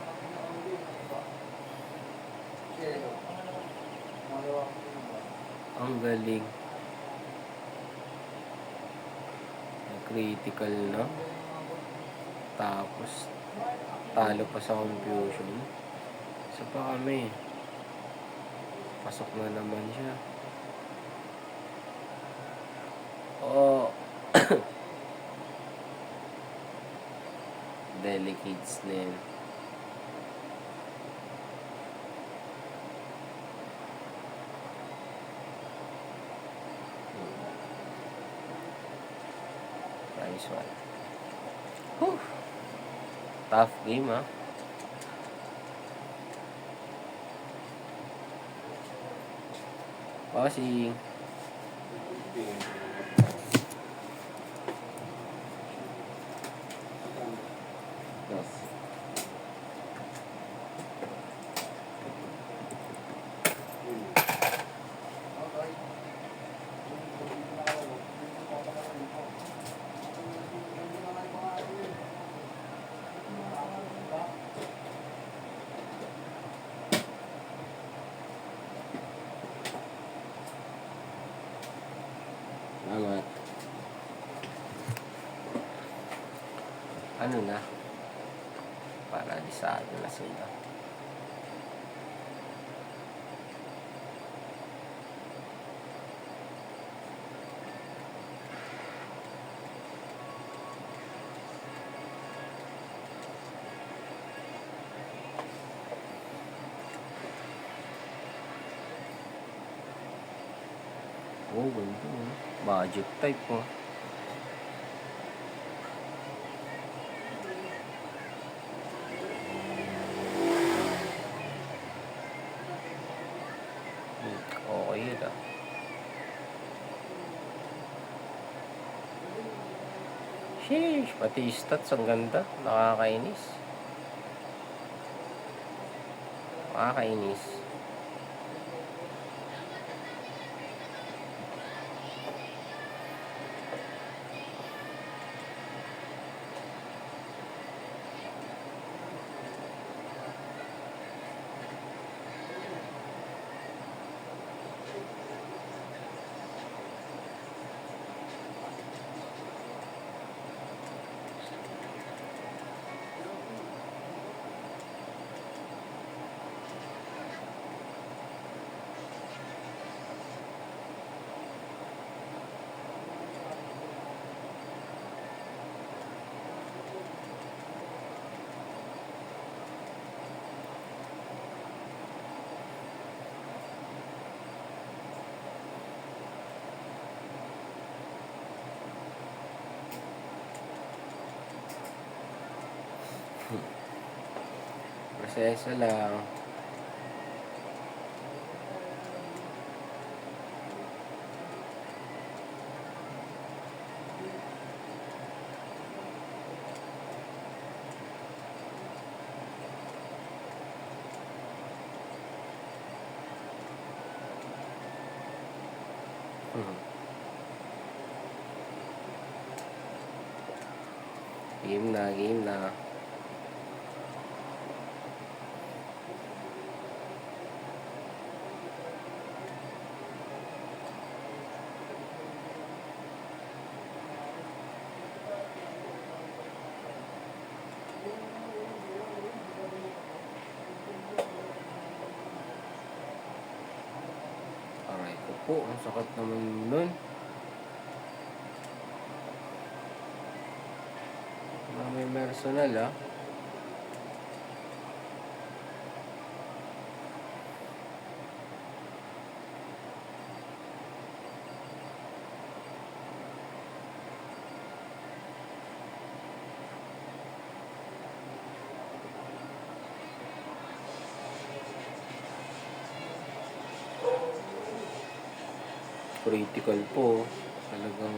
Ang galing. Critical na. Tapos, talo pa sa confusion. Isa pa kami. Pasok na naman siya. Oh. Delicates na yan. Nice one. Whew. Tough game, ah. Bossing. Yes. Salamat. Ano na? Paralisado na sila. Oh, ganda, oh. Budget type, oh. Okay yun, ah. Sheesh, pati stats ang ganda. Nakakainis. Nakakainis. Proseso lang. Game na, game na. Aray ko po, ang sakit naman nun. May personal, ah. critical po. Talagang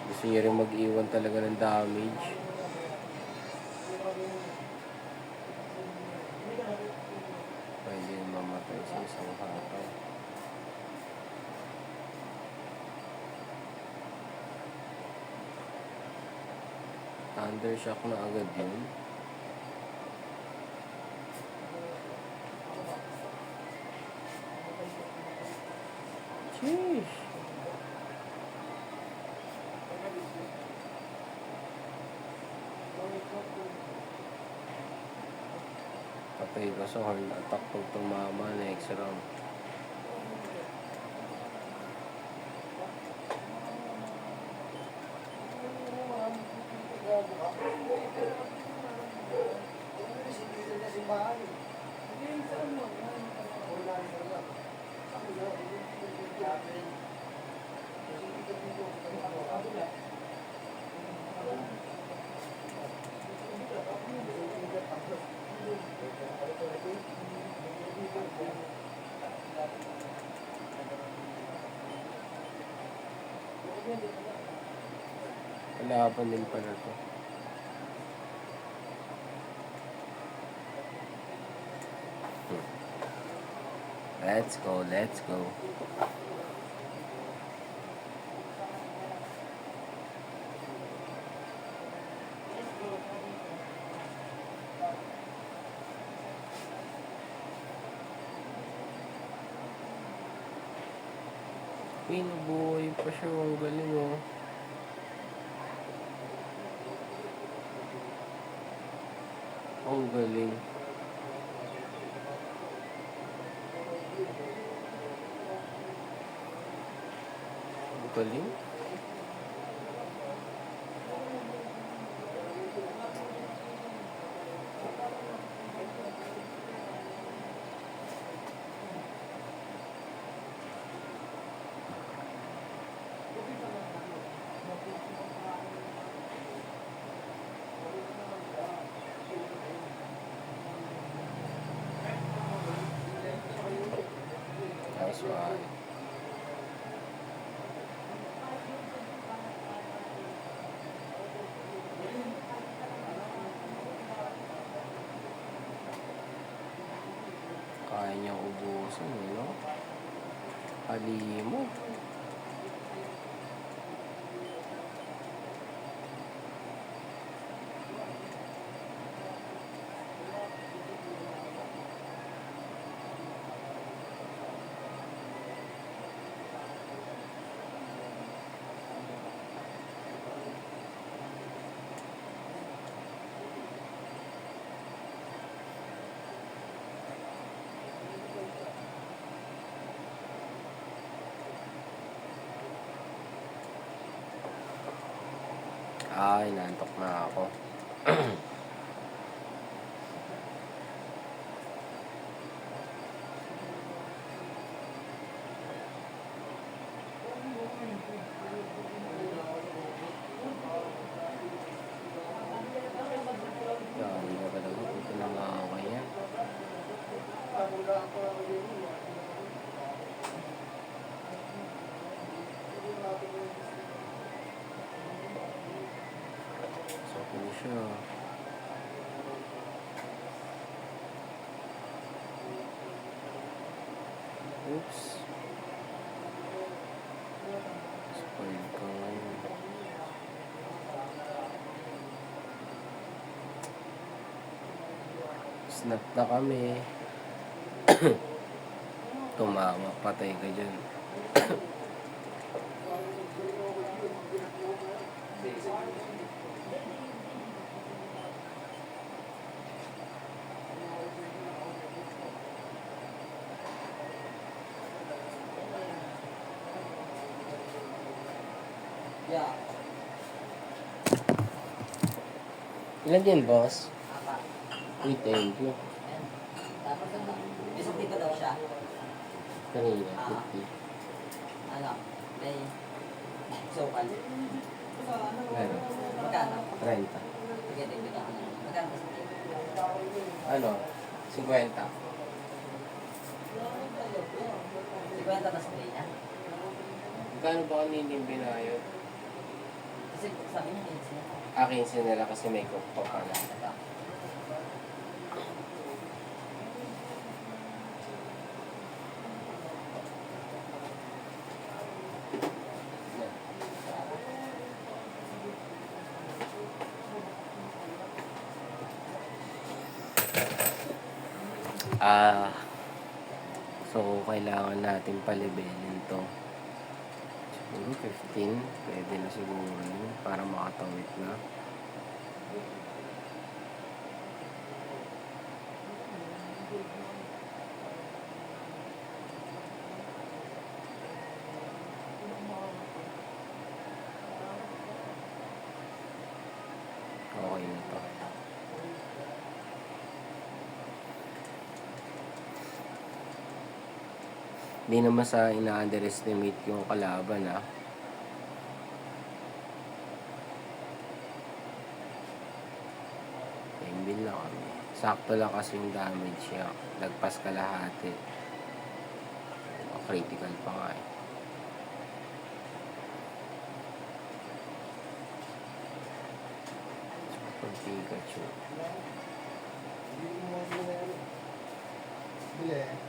gusto niya rin mag-iwan talaga ng damage. Pwede mamatay sa isang hataw. Thunder shock na agad yun. Sheesh. Patay ka sa horn attack pag tumama next round. Kalaban din pala to. Let's go, let's go. Pinubuhay pa siya, ang galing oh. Ang galing. Ang galing. Nice one. Kaya niyang ubusin, no? Halimo. Ay, nantok na ako. Dami na talaga. Ito na nga ako yan. So, kung siya. Oops. Spoil ka ngayon. Snap na kami. Tumama, patay ka dyan. Yeah. Ilan yan, boss? Apa. Uy, thank you. Ayan. Tapos ano, isang tipo daw siya. Kanina, 50. Ano, may sokal. Meron. Magkano? 30. Sige, tingnan ko. Magkano ba sa tipo? Ano? 50. 50 na spray niya? Magkano ba kanina yung binayad? Kasi sabi niya, 15 na. Akin nila kasi may cook pa pala. So kailangan natin palibelin to. Siguro 15, pwede na siguro yun para makatawid na. Okay na to. Hindi naman sa ina-underestimate yung kalaban ah. Timbil na kami. Sakto lang kasi yung damage niya. Lagpas kalahati. Critical pa nga eh. Super Pikachu. Hindi ko mo sila yan. Bili.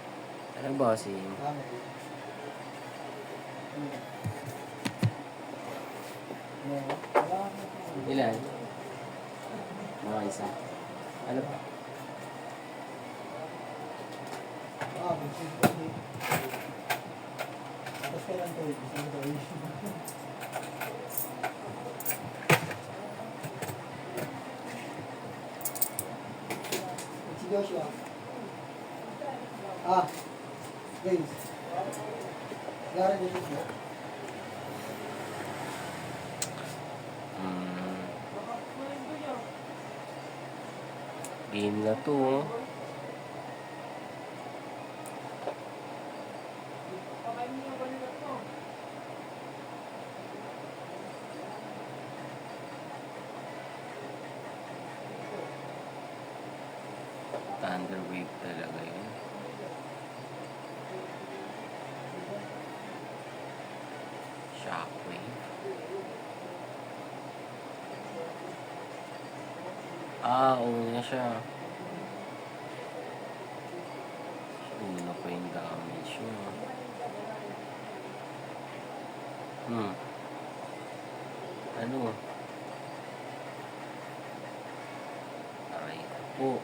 Ano ba si Kami. ilan? Mga isa. Ano pa? Bunsin ko din. Tapos kailan to? Isang to. Si Joshua. James. Gara din siya. Game na to. Oh. Thunder Wave talaga yun. Shockwave. Una siya. Una pa yung damage niya. Ano? Aray po.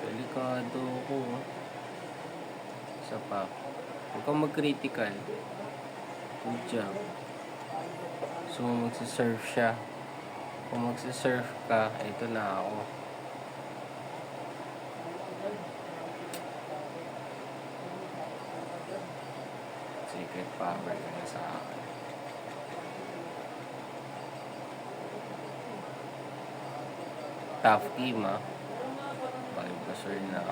Delikado ko. Isa pa. Huwag kang mag-critical. Good job. So, magsisurf siya. Kung magsisurf ka, ito na ako. Secret power ka na sa akin. Tough team ah. Bulbasaur na.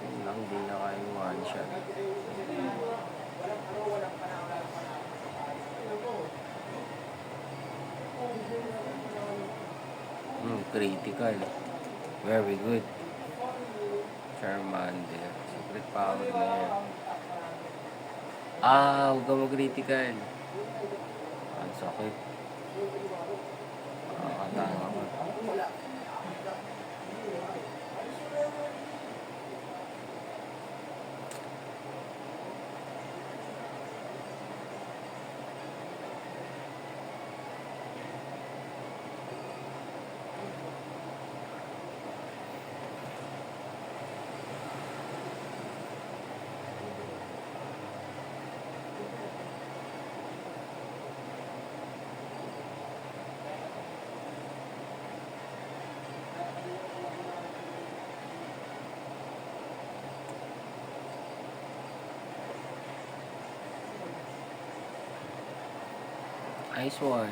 Yun lang, di na kayo one shot. Critical. Very good. Charmander. Secret power na yan. Huwag ka mag-critical. Ang sakit. Nakakatanga ko. Nice one.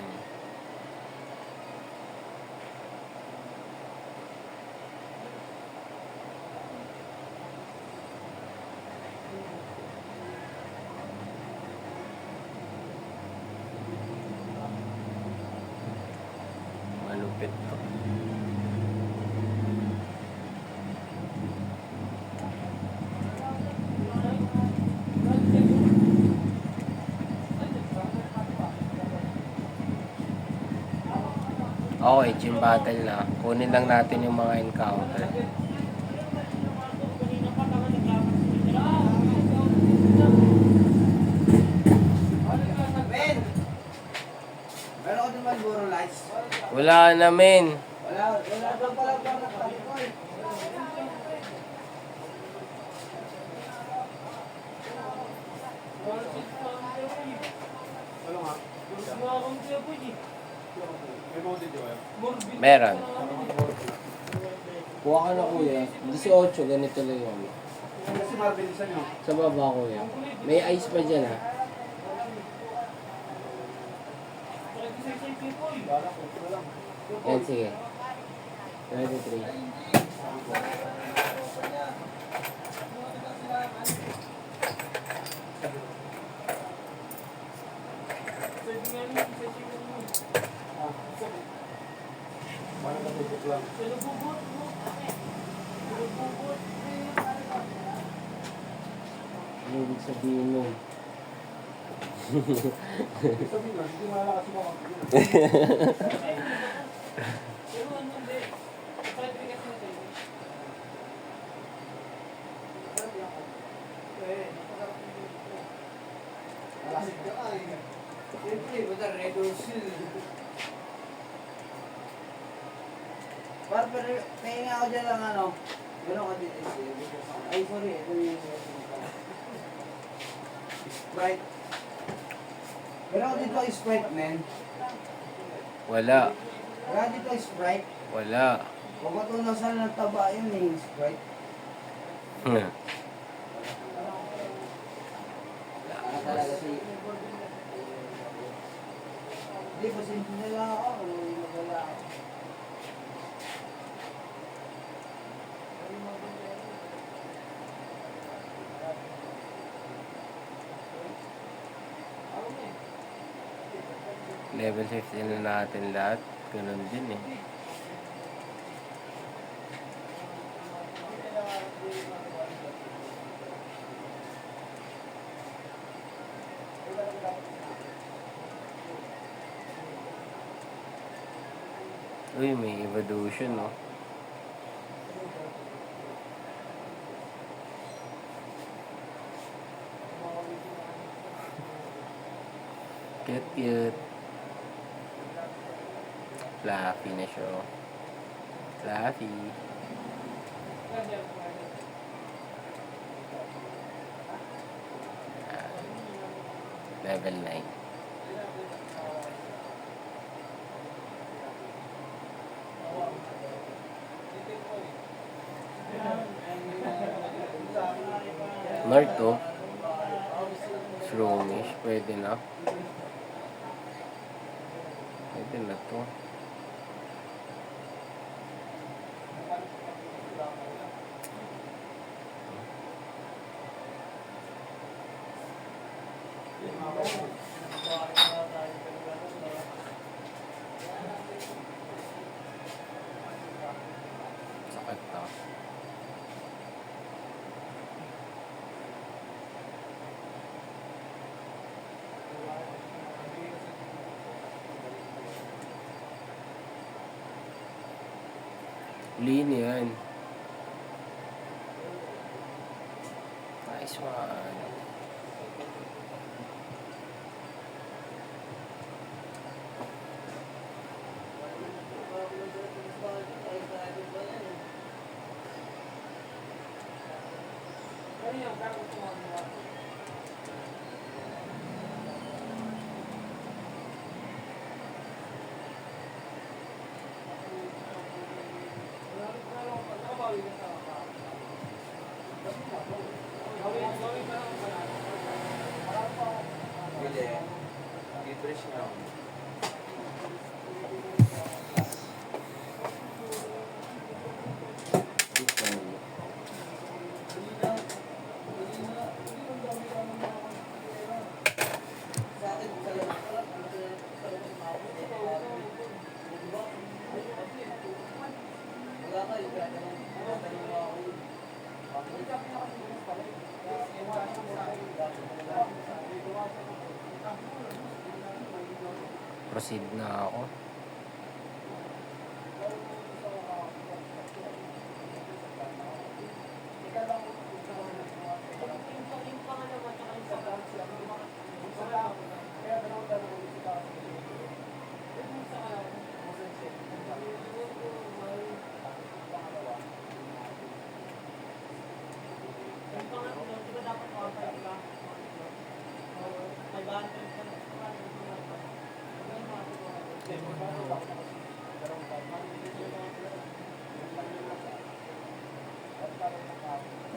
Malupit to. Okay, gym battle na. Kunin lang natin yung mga encounter. Men! Meron ko din Marlboro Lights. Wala na, men. Wala daw pala pa nagtalikol. Ano nga? May bote di ba? Meron. Kuha ka na, kuya. 18, ganito lang yun. Kasi mabilisan nyo. Sa baba, kuya. May ice pa dyan, ha? Yan, sige. 23. Parang natubok lang. Ano ibig sabihin mo? Ibig sabihin lang, hindi malakas yung mga Malasig ka ka eh. Siyempre, basta Red Seal. Pero pahinga ako dyan lang ano. Meron ka din. Ay, sorry. Ito yung Sprite. Meron ka dito Sprite, men. Wala. Meron ka dito Sprite. Wala. Kung matunasan ng taba yun eh, Sprite. Hmm. Ano talaga si... Hindi, pasimple na lang ako. Ano yung magala ako. Level 15 na natin lahat. Ganun din eh. Uy, may evolution, no? Cute, cute. Fluffy na siya. Oh. Fluffy. Ah, level 9. North to. Shroomish. Pwede na. Pwede na to. Sakit to. Lean yan. Nice one. Hindi. Refresh na ako. Proceed na ako.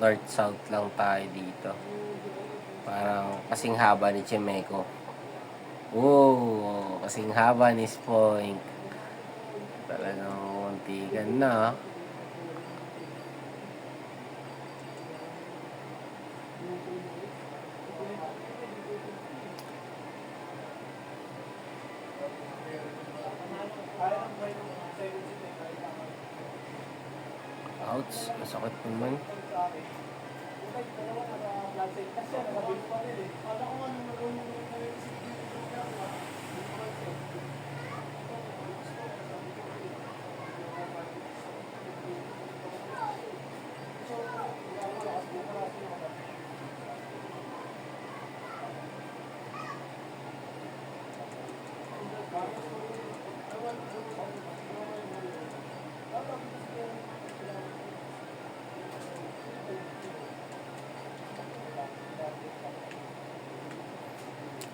North-south lang tayo dito. Parang kasing haba ni Chimeco. Oo, kasing haba ni Spoink. Talagang muntikan na. Ouch, masakit naman.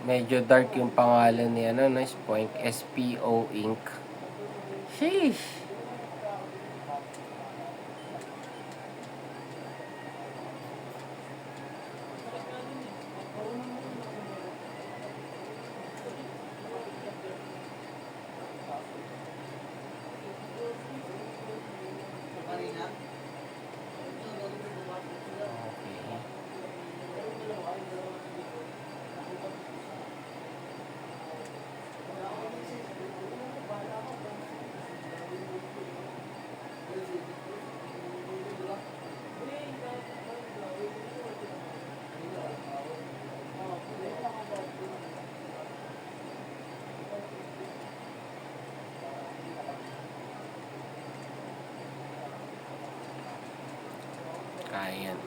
Medyo dark yung pangalan ni ano, no, Spoink. SPO Inc. Sheesh! Okay. Kaya yan.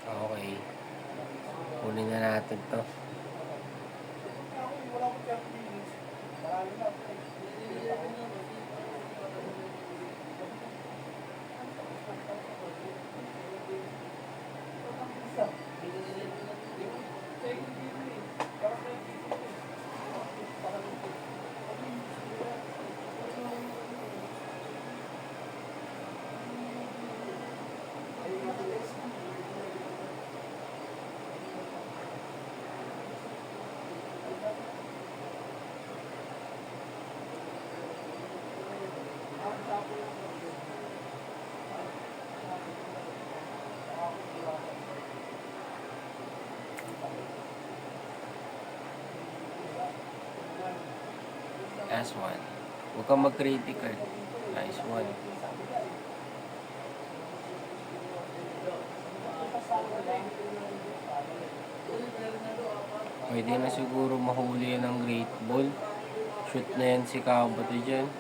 Okay. Kunin na natin to. Last one. Huwag kang mag-critical. Nice one. Pwede na siguro mahuli yan ng great ball. Shoot na yan si Kabato dyan.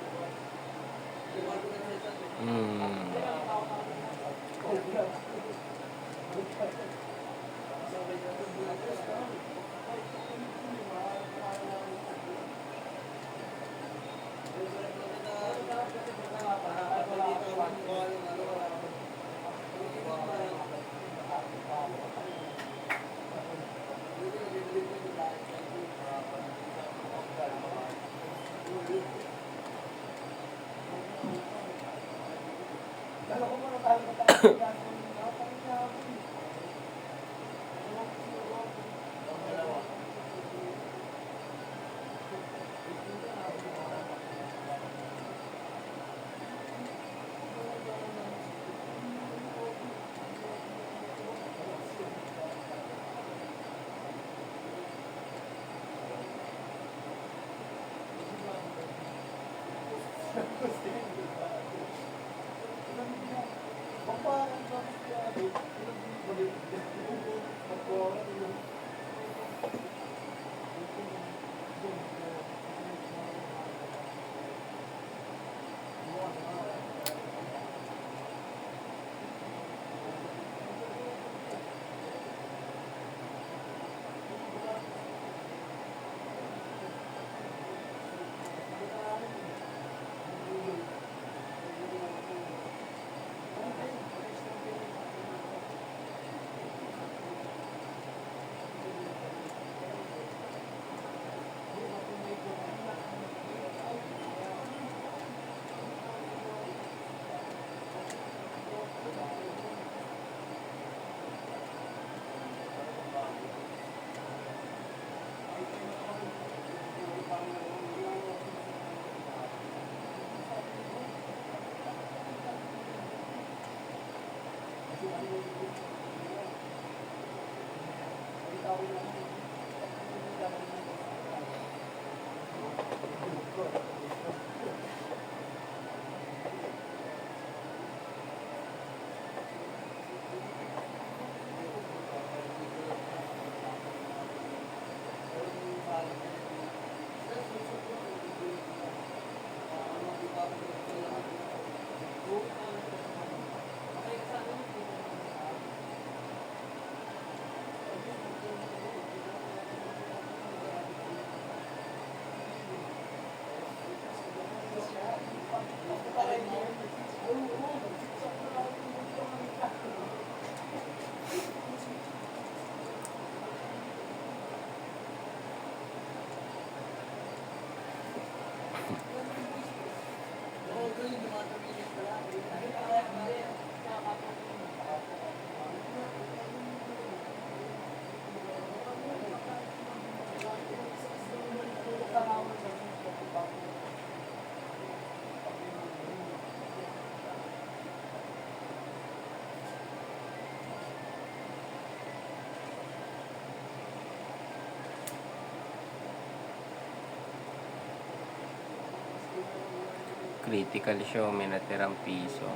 Critical show, may natirang piso.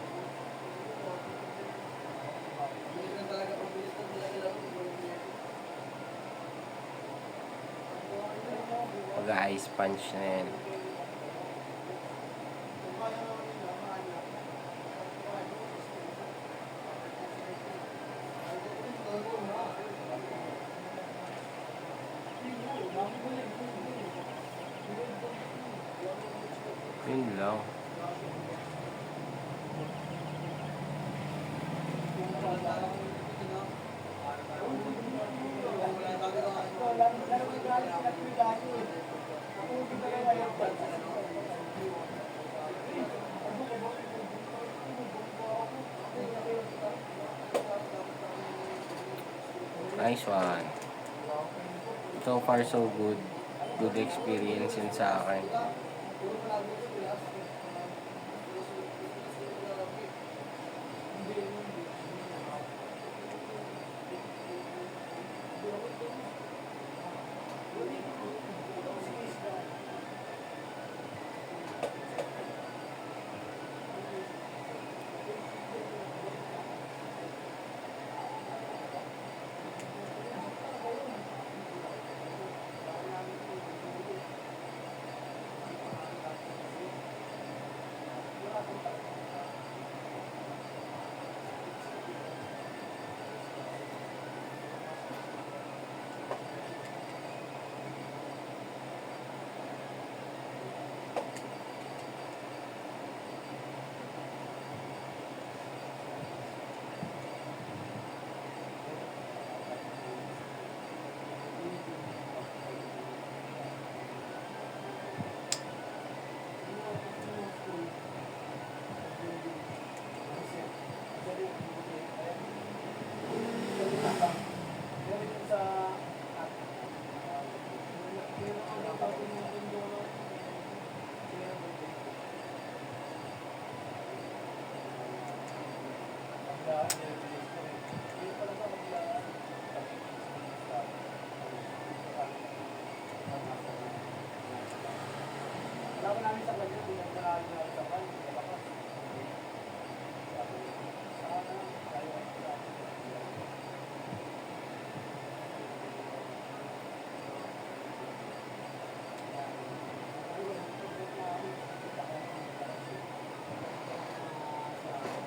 Pag-ice punch na yan. Yun lang. Nice one. So far so good. Good experience yun sa akin.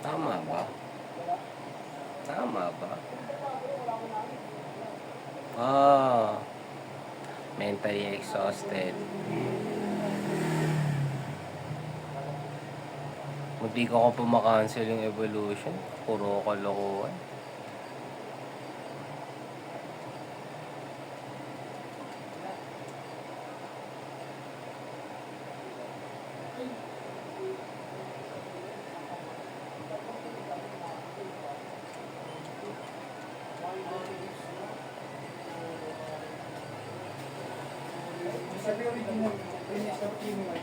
Tama ba? Tama ba? Mentally exhausted. Hindi ko pa makancel yung evolution. Puro kalokohan. Sabi ko rin mo, finish up team mo.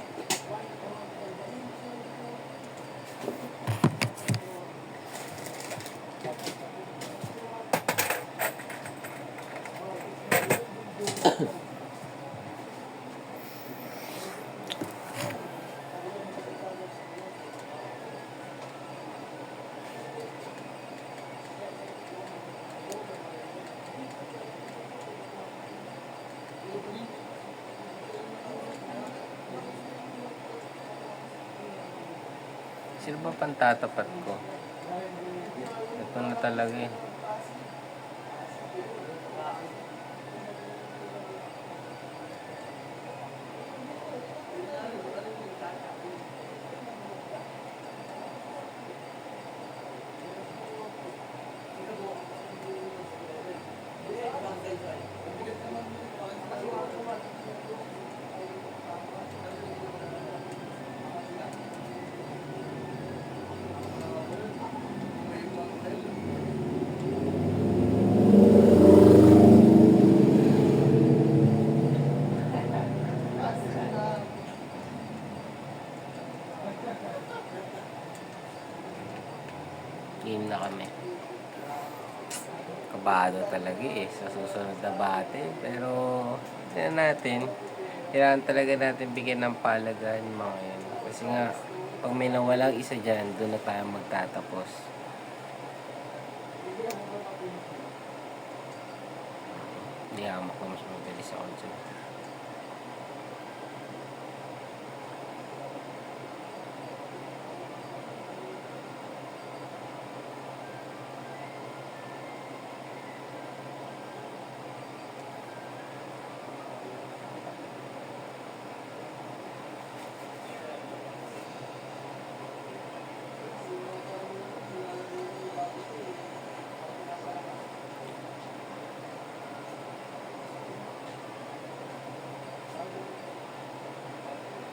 Sino ba pantatapat ko? Ito na talaga eh. Game na kami. Kabado talaga eh sa susunod na bate. Pero, tingnan natin. Kailangan talaga natin bigyan ng palagahan yung mga yan. Kasi nga, pag may nawalang isa dyan, doon na tayo magtatapos. Hindi hamak na mas mabilis ako dyan.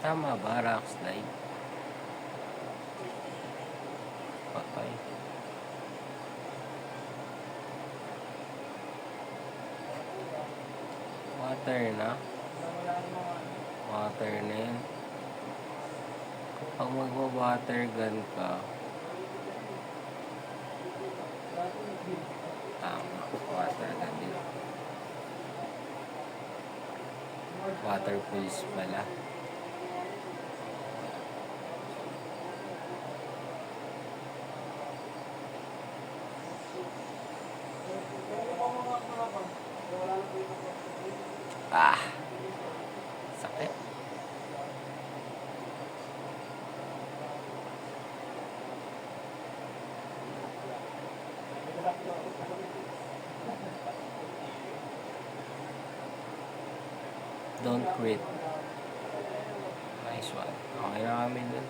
Tama ba? Rock slide. Patay. Water na. Water na yun. Kapag magwa-water gun ka, tama. Water gun din. Water pools pala. Ah! Sakit. Don't quit. Nice one. Okay na kami dun.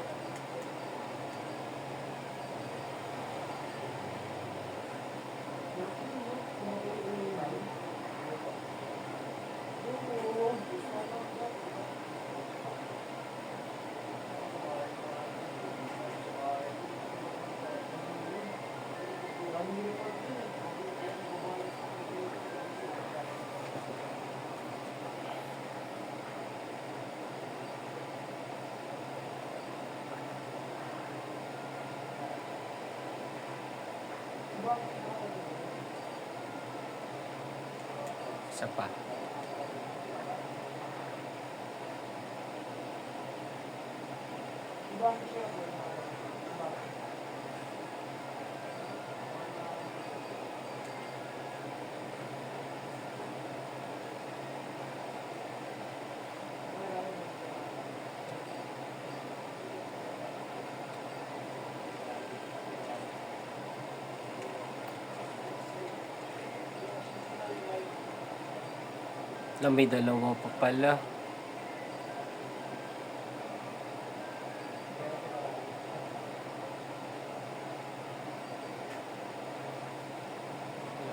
Isa pa. Na may dalawa pa pala.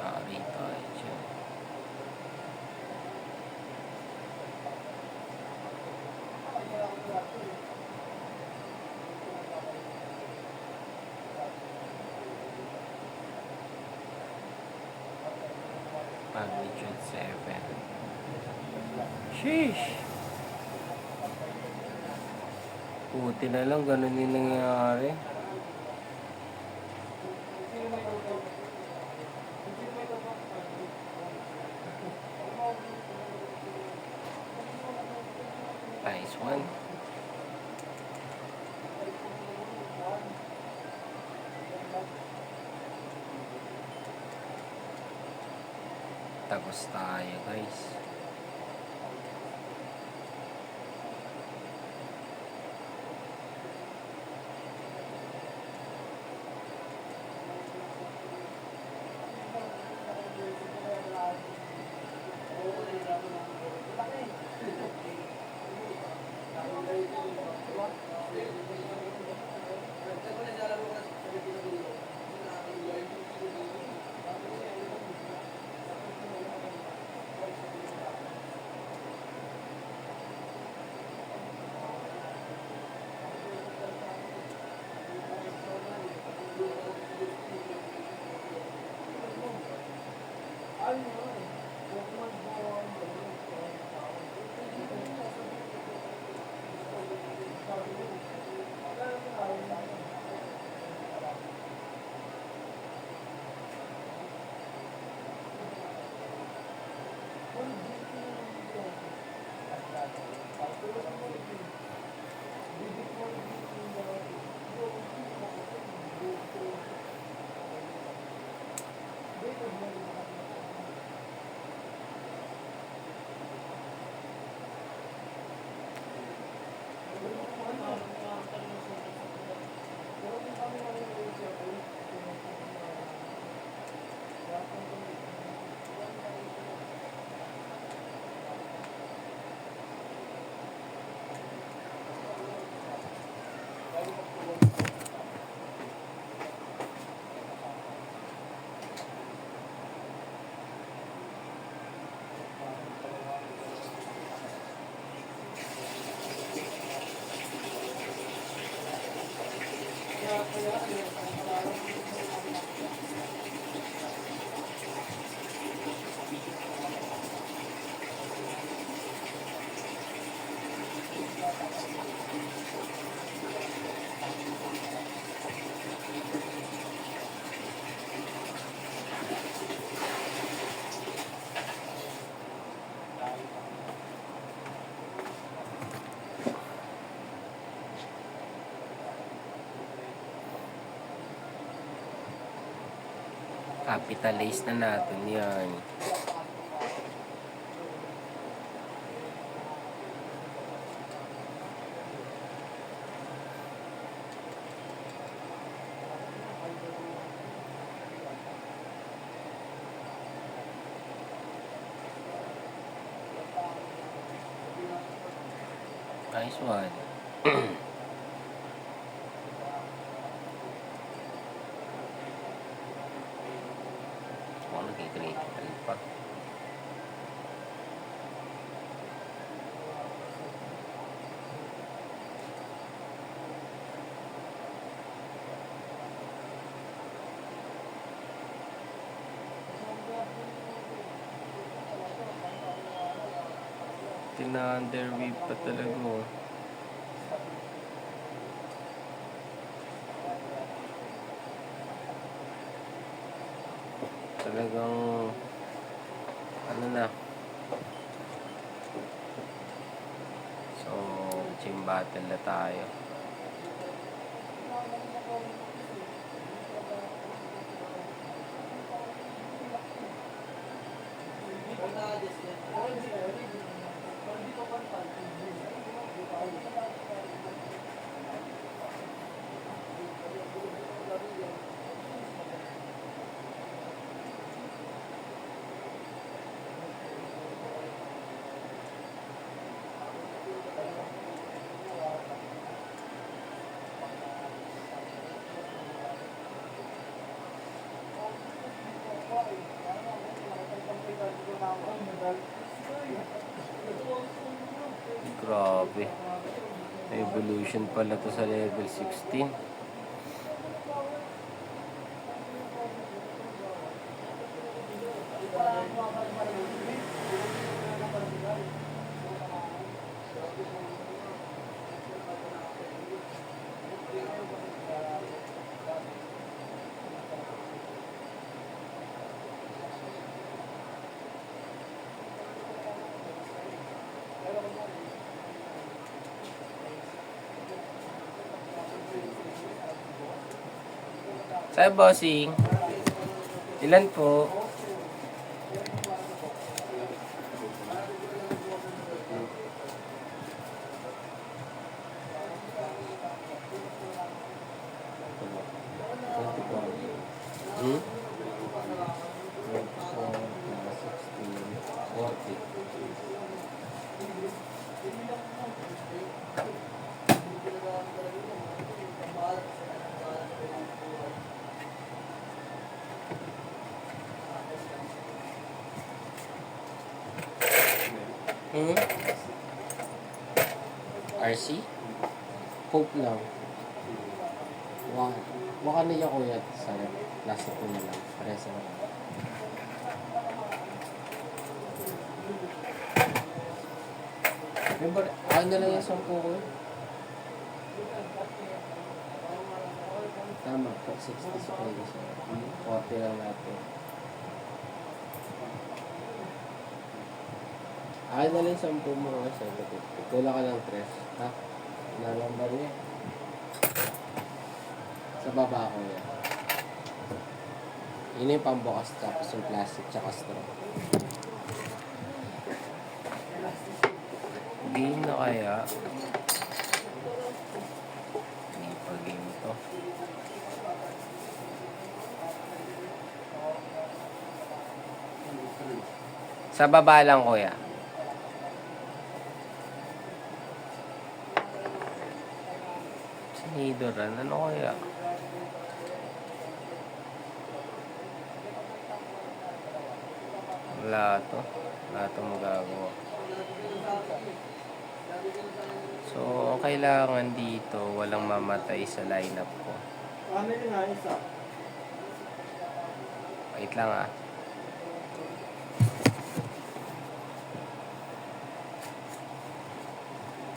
Yari tayo dyan. Magnitude 7. Sheesh! Puti na lang, ganun yung nangyari. Nice one. Tagos tayo, guys. Capitalize na natin yan. Nice one. Nag-critical pa. Tina-underweave pa talaga oh. Talagang ano na. So, gym battle na tayo. Grabe. Evolution pala to sa level 16. Sa bossing. Ilan po? Hmm? 40. Hmm? RC? Hope lang. Baka niya kuya sa last ko na lang. Paresa na lang. Remember, ano na lang yung 10 ko? Tama, 60 sa playlist. 40 lang natin. Akin na lang 10 mo kasi. Kulang ka ng 3. Ha? Nalambar niya. Sa baba ko yan. Yun yung pambukas tapos yung plastic tsaka straw. Game na kaya? Hindi pa game to. Sa baba lang kuya. Sinidoran, ano kaya? Wala to. Wala to magagawa. So, ang kailangan dito, walang mamatay sa lineup ko. Family nga, isa. Wait lang ah.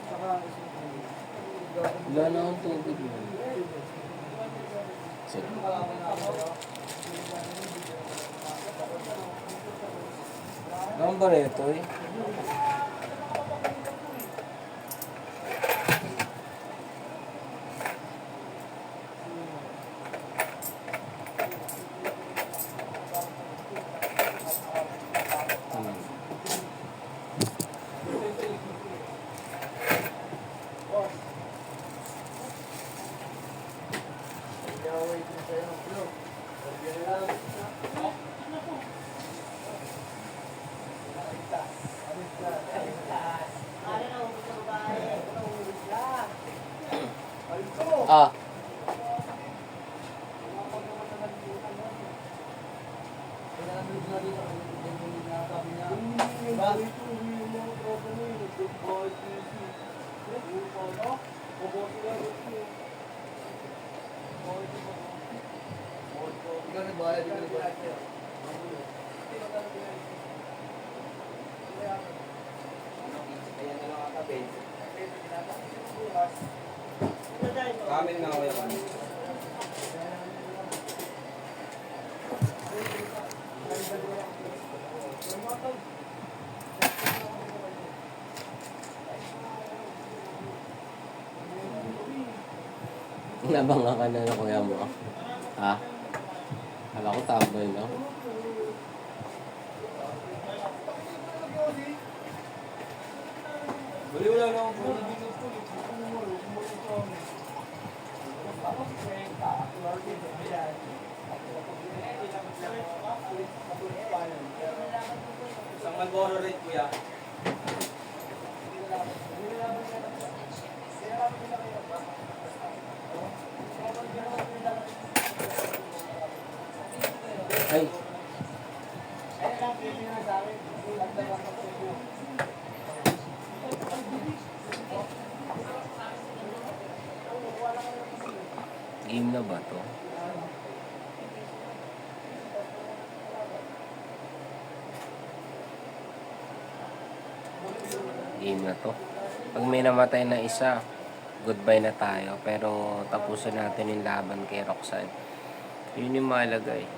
Saka isang Wala na akong tubig mo. Sige. Ang ba ito eh? Ah. Kamin na ako yan. Nabanga ka na ng kuya mo. Ha? Kala ko tambay no? Bali wala na akong phone. Isang Malboro Red kuya. Ay. Game na ba to? Game na to. Pag may namatay na isa, goodbye na tayo. Pero tapusin natin yung laban kay Roxanne. Yun yung mahalaga eh.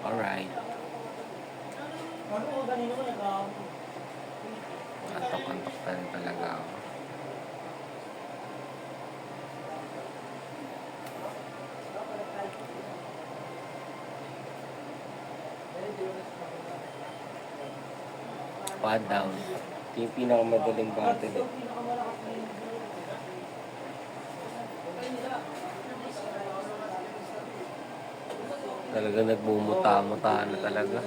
Alright. Antok-antok pa rin talaga ako. Pad down. Ito yung pinakamadaling battle eh. Talaga nagmumuta-muta na talaga.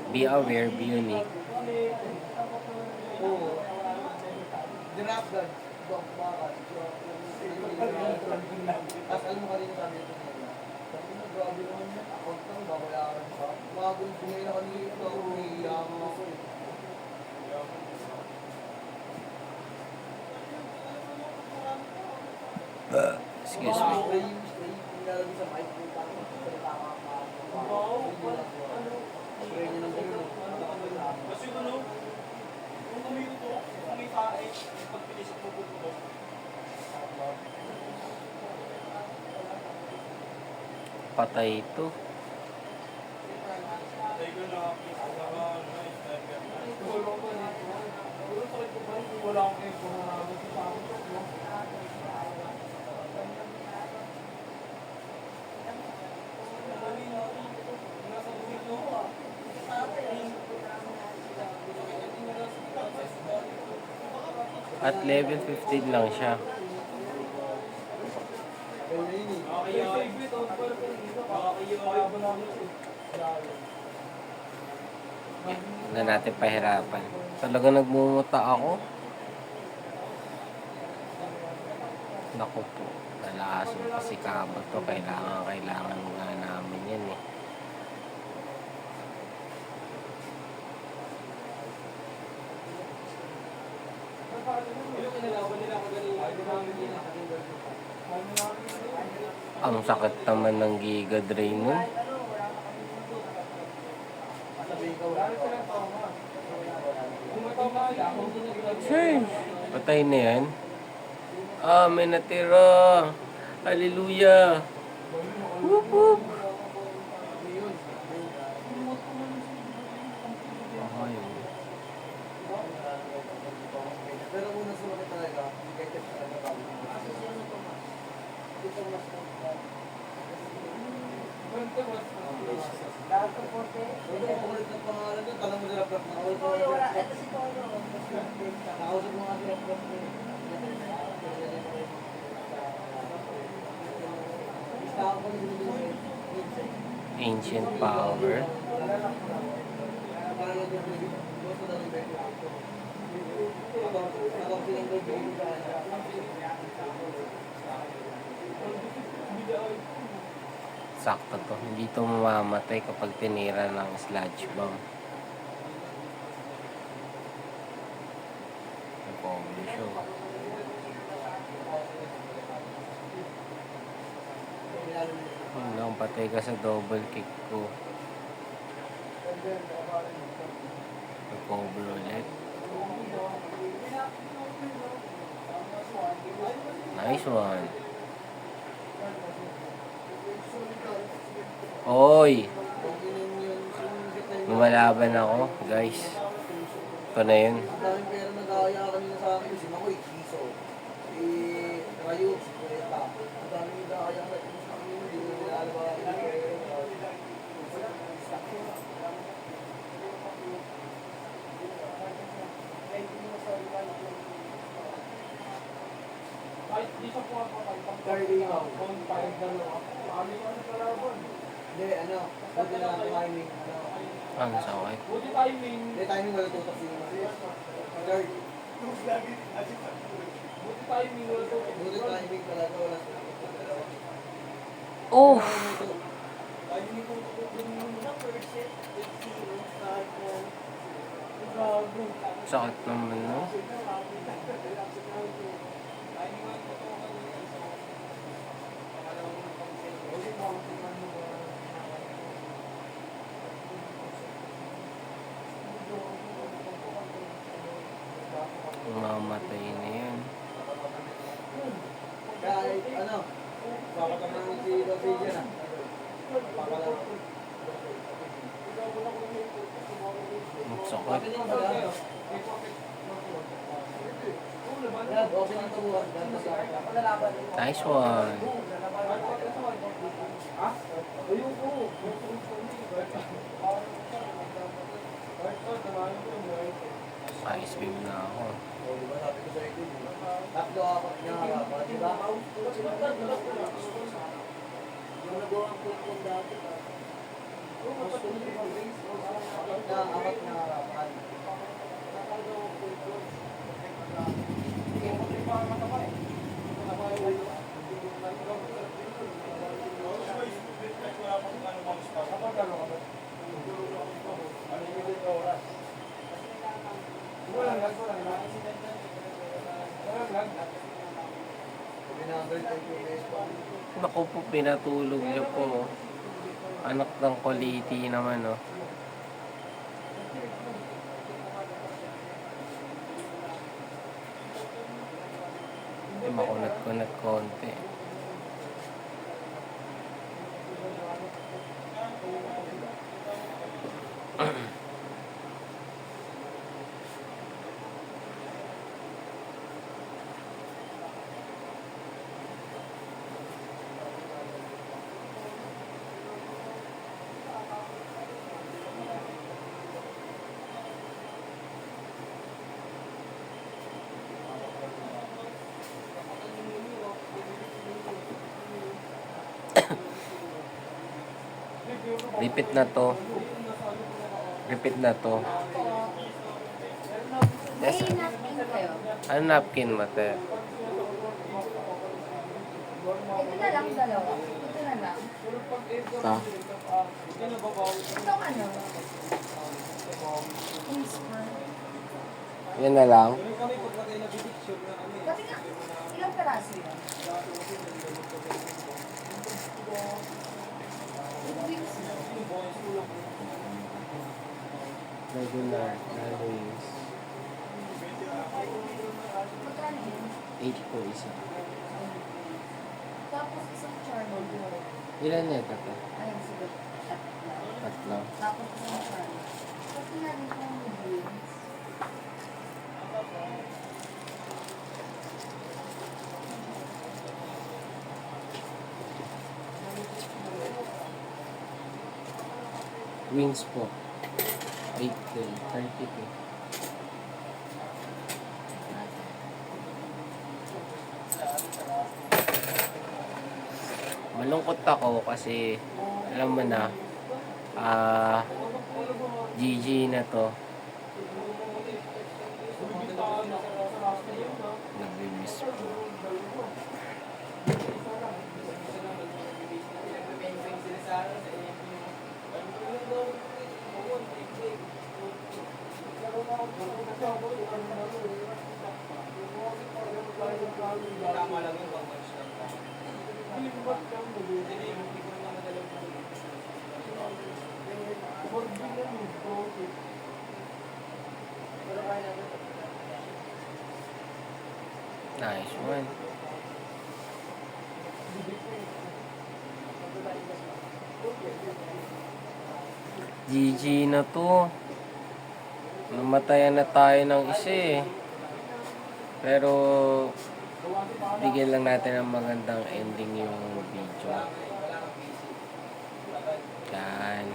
Be aware, be unique. Dirap dad. Tapos alam mo ka rin sabi ko nila. Sabi mo, grabe naman yan. Account lang, babayaran pa. Bagong bumay na kanina ito. Umiiyakan ako eh. Excuse me. Kasi ano, kung kumito, kumitae, pagpilis mo po. Patay ito. Wala akong info na namin sa At level 15 lang siya. Na natin pahirapan. Talaga nagmumuta ako. Naku po, nalason pa si Kabo to. Kailangan nga namin yan eh. Ang sakit naman ng Giga Drain nun. Sure. Patay na yan. Ah, may natira. Hallelujah. Whoop whoop. Okay. Pero una sumakit talaga, negative talaga kami. Lahat ng porte. Hindi ko ulit ng pangalan doon, tanong mo nila Prof. Wala. Ito si Tolo. Nakausap mo nga sila Prof. Ancient power. Sakto to. Hindi to mamamatay kapag tinira ng sludge bomb. Nag-cover siya. Lang, patay ka sa double kick ko. Nag-cover ulit. Nice one. Oy! Lumalaban ako, guys. Ito na yun. Ang daming pera na gaya kanina sa akin. Si Makoy, Kiso. Si Rayo, si Kuweta. Ang daming gaya kanina sa akin. Hindi ko nilalaba. Kahit di siya pumapatay, pag Carly, on fire dalawa, marami ka na kalaban. Hindi, ano, buti na lang timing. Ano, Ang sakit. Buti timing, hindi timing wala tutok si Third. buti timing, wala to. Buti timing talaga, wala tutok sa dalawa. Oh! Timing ko Sakit naman, no? Mamatay na yan. Kahit, ano, papatamaan si Rosilla na. Pakalaro. Ang sakit. Bakit yung pala? Yan, okay lang ito buwan. Ganda sa akin. Nice one. Ice beam na ako. O, di ba sabi ko sa iyo, tatlo apat niya harapan, di ba? Yung nagawa ko yung dati, apat na harapan. Naku po, pinatulog niyo po. Anak ng quality naman, oh. Makunat-kunat konti. Repeat na to. Repeat na to. Yes. May napkin kayo. Ano napkin, mate? Ito na lang, dalawa. Ito na lang. Ito. Itong ano? Whisper. Yan na lang. Kasi nga, ilang peraso yun? Whisper. Regular na wings. Magkano yun? 8 po isa. Tapos isang charcoal. Ilan na ito? Ayun, sige. Tatlo. Tatlo. Tapos isang charcoal. Kasi nga dito ang wings. Wings po. 8K. 30K. Malungkot ako kasi alam mo na GG na to. Nag-miss po. Tama lang yung pag-match lang. Nice one. GG na to. Namatayan na tayo ng isa eh. Pero bigyan lang natin ng magandang ending yung video. Yan.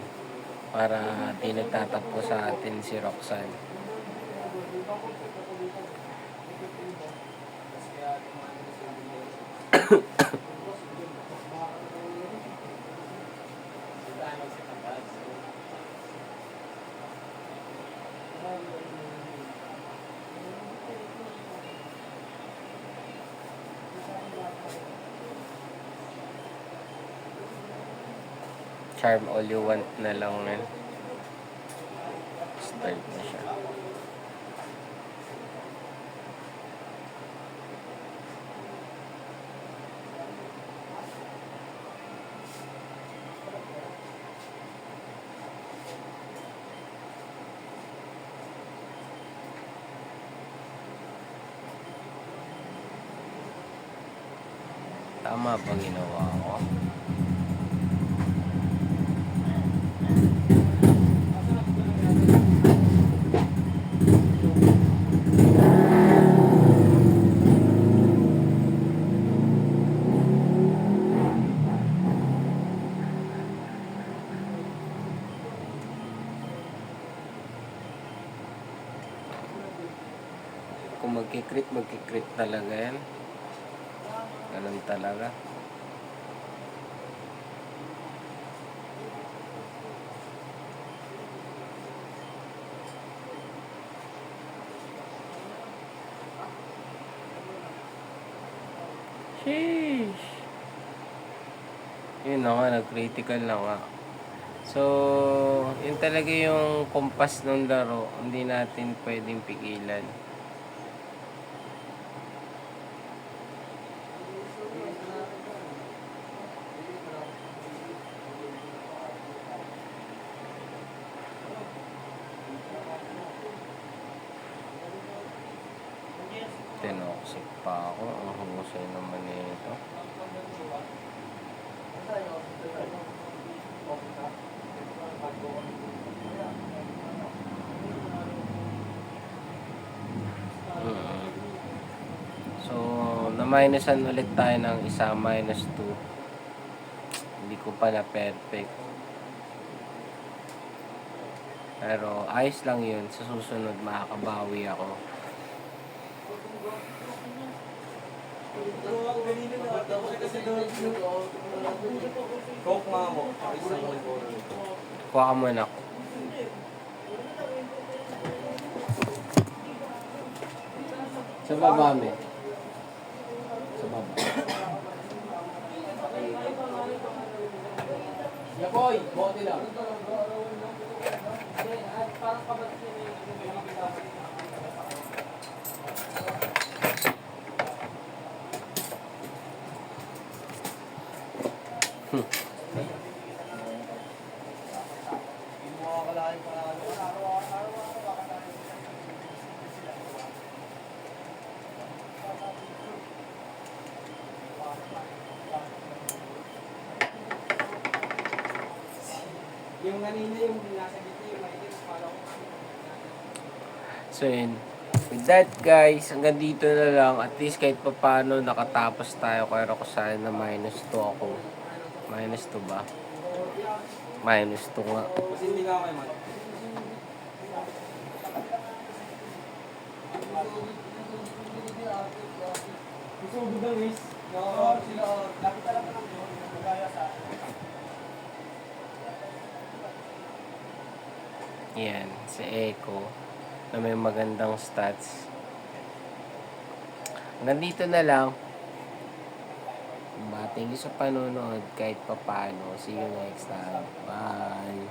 Para di nagtatampo sa atin si Roxanne. Charm all you want na lang yan. Start na siya. Tama ba ginawa ko? Kung magkikrit talaga yan. Ganun talaga. Sheesh. Yun na nga, nag-critical na nga. So, yun talaga yung kompas ng laro. Hindi natin pwedeng pigilan. Tinoxic pa ako. Ang husay naman nito. So, na-minusan ulit tayo ng isa, -2. Hindi ko pa na perfect. Pero ayos lang yun. Sa susunod makakabawi ako. Coke nga mo. Isang Kuha ka muna ako. Sa baba, me. Sa baba. Yapoy, bote lang. Hindi mo makakalain pa na ano. Yung kanina yung nasa gitna yung maitim, pala ko. So yun. With that guys, hanggang dito na lang. At least kahit pa paano nakatapos tayo. Kaya ako sana minus 2 ako. Minus 2 ba? Minus 2 nga. Kasi hindi nga kayo mat. Gusto mo biglang miss? Oo, sila. Lapit talaga lang yun. Magaya sa akin. Yan, si Echo na may magandang stats. Hanggang dito na lang. Thank you sa panonood kahit pa paano. See you next time. Bye!